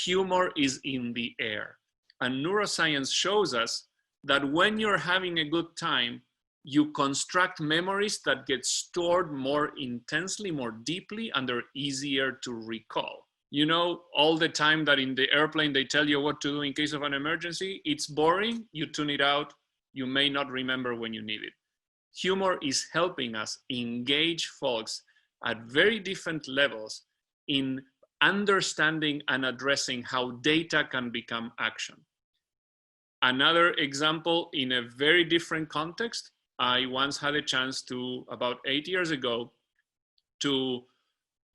Humor is in the air. And neuroscience shows us that when you're having a good time, you construct memories that get stored more intensely, more deeply, and they're easier to recall. You know, all the time that in the airplane they tell you what to do in case of an emergency, it's boring, you tune it out, you may not remember when you need it. Humor is helping us engage folks at very different levels in understanding and addressing how data can become action. Another example in a very different context, I once had a chance to, about 8 years ago, to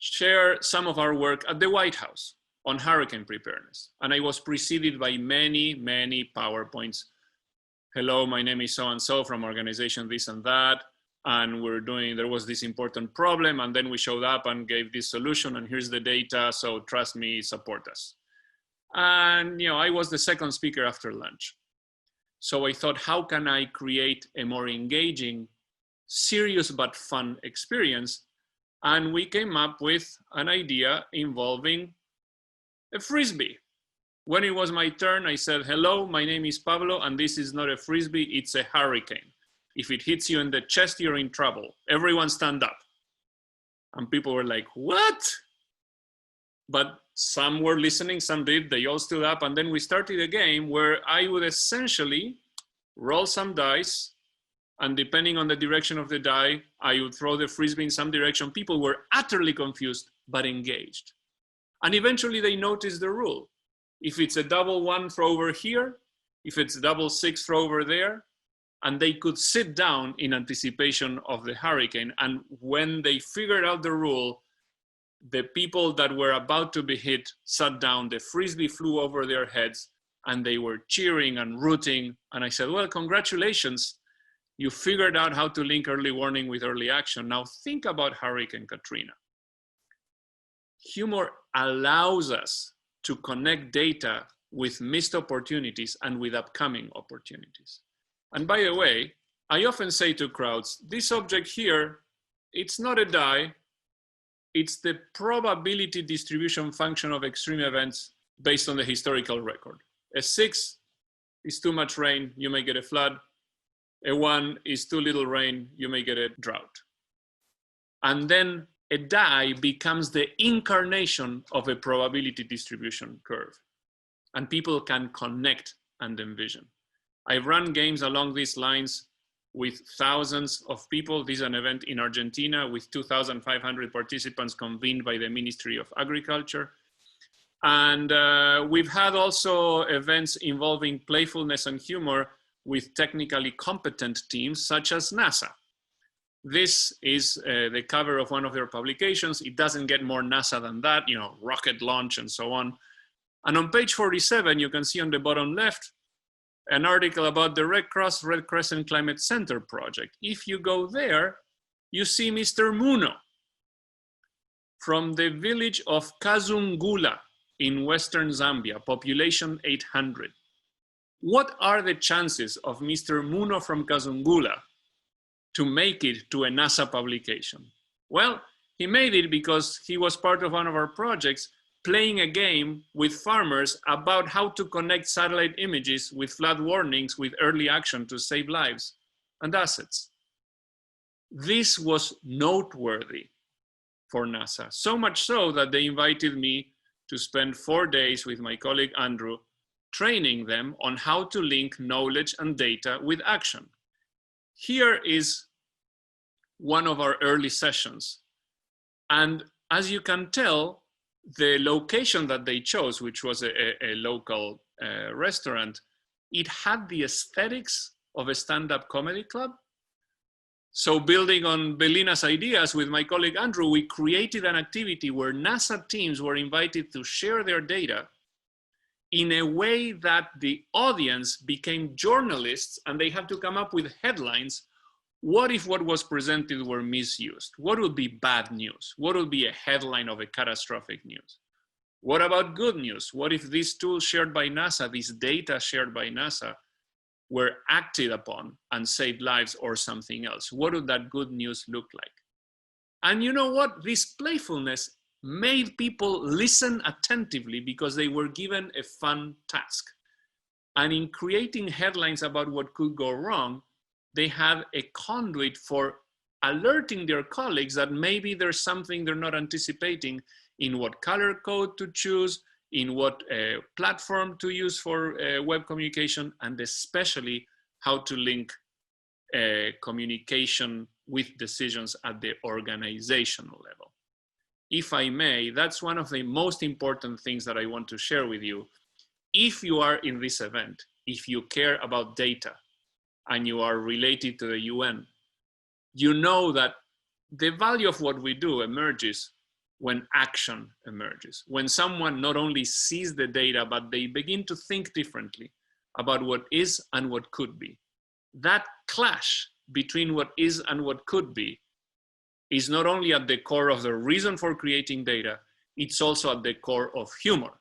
share some of our work at the White House on hurricane preparedness. And I was preceded by many, many PowerPoints. Hello, my name is so-and-so from organization this and that. And there was this important problem. And then we showed up and gave this solution. And here's the data. So trust me, support us. And I was the second speaker after lunch. So I thought, how can I create a more engaging, serious but fun experience? And we came up with an idea involving a Frisbee. When it was my turn, I said, hello, my name is Pablo, and this is not a Frisbee, it's a hurricane. If it hits you in the chest, you're in trouble. Everyone stand up. And people were like, what? But some were listening, some did, they all stood up. And then we started a game where I would essentially roll some dice, And depending on the direction of the die, I would throw the frisbee in some direction. People were utterly confused, but engaged. And eventually they noticed the rule. If it's a double one, throw over here. If it's double six, throw over there. And they could sit down in anticipation of the hurricane. And when they figured out the rule, the people that were about to be hit sat down, the frisbee flew over their heads, and they were cheering and rooting. And I said, well, congratulations. You figured out how to link early warning with early action. Now think about Hurricane Katrina. Humour allows us to connect data with missed opportunities and with upcoming opportunities. And by the way, I often say to crowds, this object here, it's not a die, it's the probability distribution function of extreme events based on the historical record. A 6 is too much rain, you may get a flood. A 1 is too little rain, you may get a drought. And then a die becomes the incarnation of a probability distribution curve. And people can connect and envision. I've run games along these lines with thousands of people. This is an event in Argentina with 2,500 participants convened by the Ministry of Agriculture. And we've had also events involving playfulness and humor with technically competent teams such as NASA. This is the cover of one of their publications. It doesn't get more NASA than that, you know, rocket launch and so on. And on page 47, you can see on the bottom left, an article about the Red Cross Red Crescent Climate Center project. If you go there, you see Mr. Muno from the village of Kazungula in Western Zambia, population 800. What are the chances of Mr. Muno from Kazungula to make it to a NASA publication? Well, he made it because he was part of one of our projects playing a game with farmers about how to connect satellite images with flood warnings with early action to save lives and assets. This was noteworthy for NASA, so much so that they invited me to spend 4 days with my colleague Andrew, training them on how to link knowledge and data with action. Here is one of our early sessions. And as you can tell, the location that they chose, which was a local restaurant, it had the aesthetics of a stand-up comedy club. So building on Belina's ideas with my colleague Andrew, we created an activity where NASA teams were invited to share their data in a way that the audience became journalists and they had to come up with headlines. What if what was presented were misused? What would be bad news? What would be a headline of a catastrophic news? What about good news? What if these tools shared by NASA, these data shared by NASA, were acted upon and saved lives or something else? What would that good news look like? And you know what? This playfulness made people listen attentively because they were given a fun task. And in creating headlines about what could go wrong, they had a conduit for alerting their colleagues that maybe there's something they're not anticipating in what color code to choose, in what platform to use for web communication, and especially how to link communication with decisions at the organizational level. If I may, that's one of the most important things that I want to share with you. If you are in this event, if you care about data, and you are related to the UN, you know that the value of what we do emerges when action emerges. When someone not only sees the data, but they begin to think differently about what is and what could be. That clash between what is and what could be is not only at the core of the reason for creating data, it's also at the core of humor.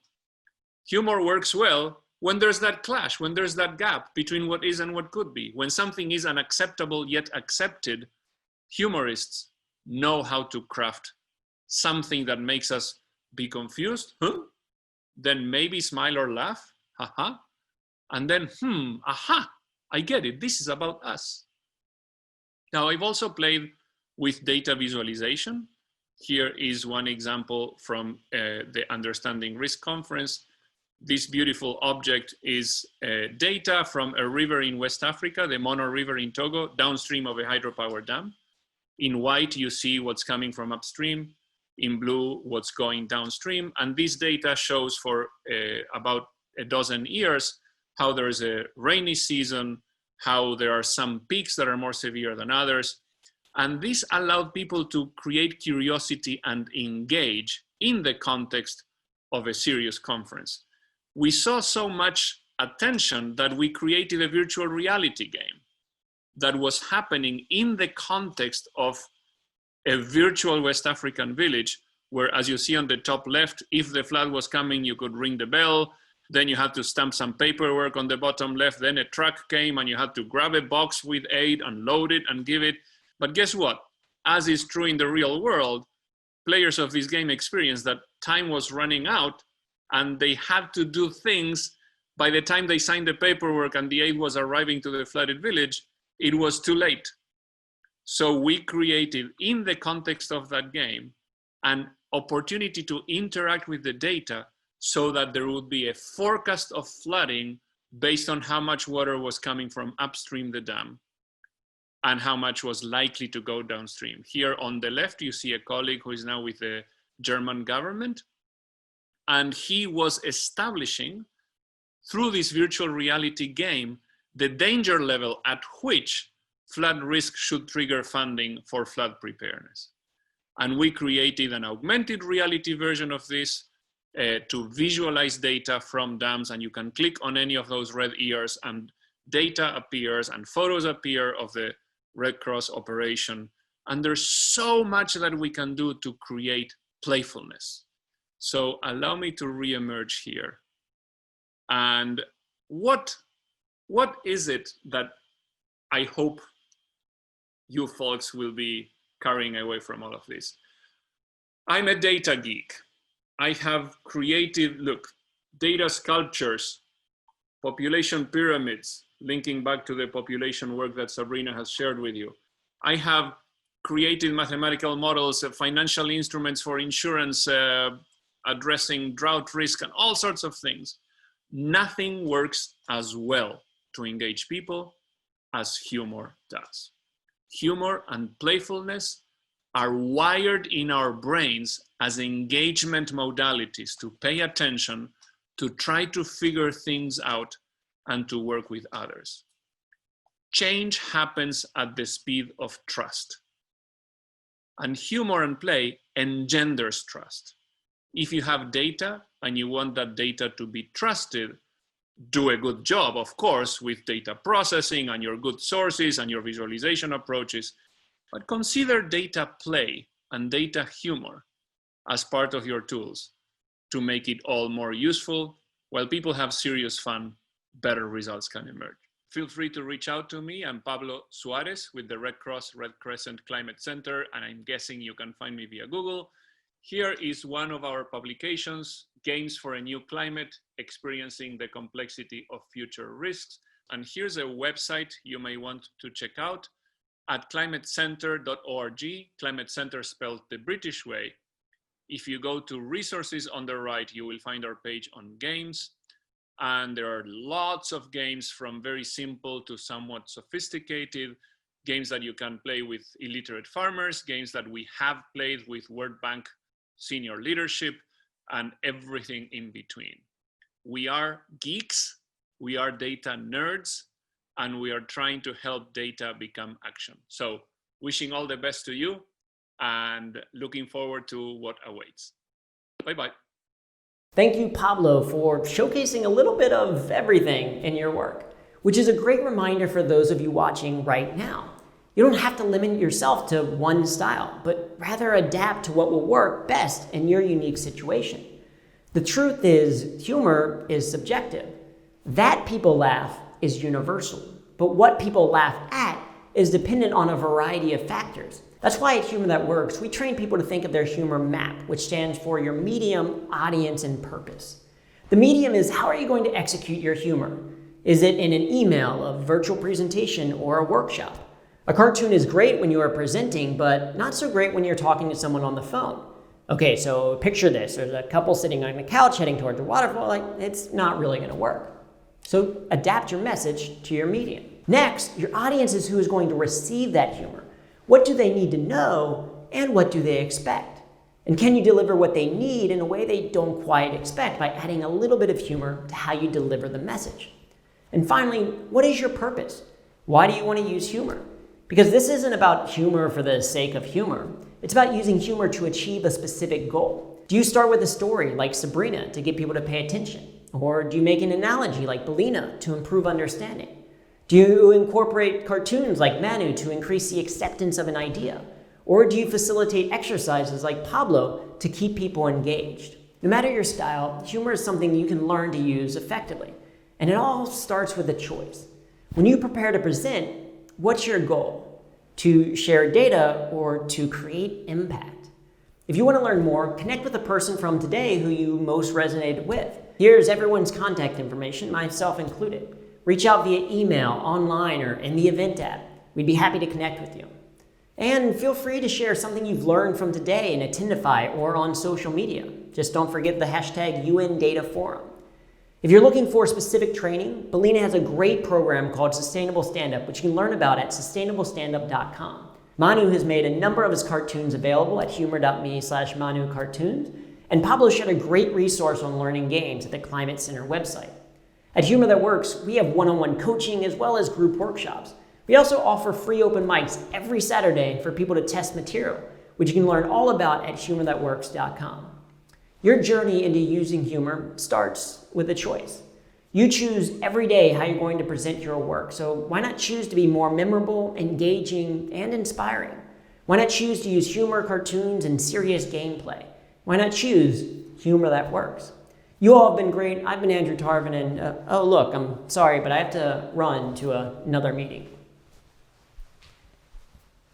Humor works well when there's that clash, when there's that gap between what is and what could be. When something is unacceptable yet accepted, humorists know how to craft something that makes us be confused, then maybe smile or laugh, haha, and then, aha, I get it, this is about us. Now, I've also played with data visualization. Here is one example from the Understanding Risk Conference. This beautiful object is data from a river in West Africa, the Mono River in Togo, downstream of a hydropower dam. In white, you see what's coming from upstream. In blue, what's going downstream. And this data shows for about a dozen years how there's a rainy season, how there are some peaks that are more severe than others. And this allowed people to create curiosity and engage in the context of a serious conference. We saw so much attention that we created a virtual reality game that was happening in the context of a virtual West African village, where, as you see on the top left, if the flood was coming, you could ring the bell, then you had to stamp some paperwork on the bottom left, then a truck came and you had to grab a box with aid and load it and give it. But guess what? As is true in the real world, players of this game experienced that time was running out and they had to do things. By the time they signed the paperwork and the aid was arriving to the flooded village, it was too late. So we created, in the context of that game, an opportunity to interact with the data so that there would be a forecast of flooding based on how much water was coming from upstream the dam and how much was likely to go downstream. Here on the left, you see a colleague who is now with the German government, and he was establishing, through this virtual reality game, the danger level at which flood risk should trigger funding for flood preparedness. And we created an augmented reality version of this to visualize data from dams, and you can click on any of those red ears and data appears and photos appear of the Red Cross operation. And there's so much that we can do to create playfulness. So allow me to re-emerge here. And what is it that I hope you folks will be carrying away from all of this? I'm a data geek. I have created, look, data sculptures, population pyramids, linking back to the population work that Sabrina has shared with you. I have created mathematical models of financial instruments for insurance, addressing drought risk and all sorts of things. Nothing works as well to engage people as humor does. Humor and playfulness are wired in our brains as engagement modalities to pay attention, to try to figure things out, and to work with others. Change happens at the speed of trust. And humor and play engenders trust. If you have data and you want that data to be trusted, do a good job, of course, with data processing and your good sources and your visualization approaches, but consider data play and data humor as part of your tools to make it all more useful. While people have serious fun, better results can emerge. Feel free to reach out to me. I'm Pablo Suarez with the Red Cross Red Crescent Climate Center, and I'm guessing you can find me via Google. Here is one of our publications, Games for a New Climate, Experiencing the Complexity of Future Risks. And here's a website you may want to check out at climatecenter.org, Climate Center spelled the British way. If you go to resources on the right, you will find our page on games. And there are lots of games, from very simple to somewhat sophisticated, games that you can play with illiterate farmers, games that we have played with World Bank senior leadership, and everything in between. We are geeks, we are data nerds, and we are trying to help data become action. So wishing all the best to you and looking forward to what awaits. Bye-bye. Thank you, Pablo, for showcasing a little bit of everything in your work, which is a great reminder for those of you watching right now. You don't have to limit yourself to one style, but rather adapt to what will work best in your unique situation. The truth is, humor is subjective. That people laugh is universal, but what people laugh at is dependent on a variety of factors. That's why at Humor That Works, we train people to think of their humor map, which stands for your medium, audience, and purpose. The medium is, how are you going to execute your humor? Is it in an email, a virtual presentation, or a workshop? A cartoon is great when you are presenting, but not so great when you're talking to someone on the phone. Okay, so picture this. There's a couple sitting on the couch heading towards a waterfall. Like, it's not really going to work. So adapt your message to your medium. Next, your audience is who is going to receive that humor. What do they need to know, and what do they expect? And can you deliver what they need in a way they don't quite expect by adding a little bit of humor to how you deliver the message? And finally, what is your purpose? Why do you want to use humor? Because this isn't about humor for the sake of humor. It's about using humor to achieve a specific goal. Do you start with a story like Sabrina to get people to pay attention? Or do you make an analogy like Belina to improve understanding? Do you incorporate cartoons like Manu to increase the acceptance of an idea? Or do you facilitate exercises like Pablo to keep people engaged? No matter your style, humor is something you can learn to use effectively. And it all starts with a choice. When you prepare to present, what's your goal? To share data or to create impact? If you want to learn more, connect with a person from today who you most resonated with. Here's everyone's contact information, myself included. Reach out via email, online, or in the event app. We'd be happy to connect with you. And feel free to share something you've learned from today in Attendify or on social media. Just don't forget the hashtag #UNDataForum. If you're looking for specific training, Belina has a great program called Sustainable Standup, which you can learn about at sustainablestandup.com. Manu has made a number of his cartoons available at humor.me/ManuCartoons, and Pablo shared a great resource on learning games at the Climate Center website. At Humor That Works, we have one-on-one coaching as well as group workshops. We also offer free open mics every Saturday for people to test material, which you can learn all about at humorthatworks.com. Your journey into using humor starts with a choice. You choose every day how you're going to present your work, so why not choose to be more memorable, engaging, and inspiring? Why not choose to use humor, cartoons, and serious gameplay? Why not choose Humor That Works? You all have been great. I've been Andrew Tarvin, and oh look, I'm sorry, but I have to run to another meeting.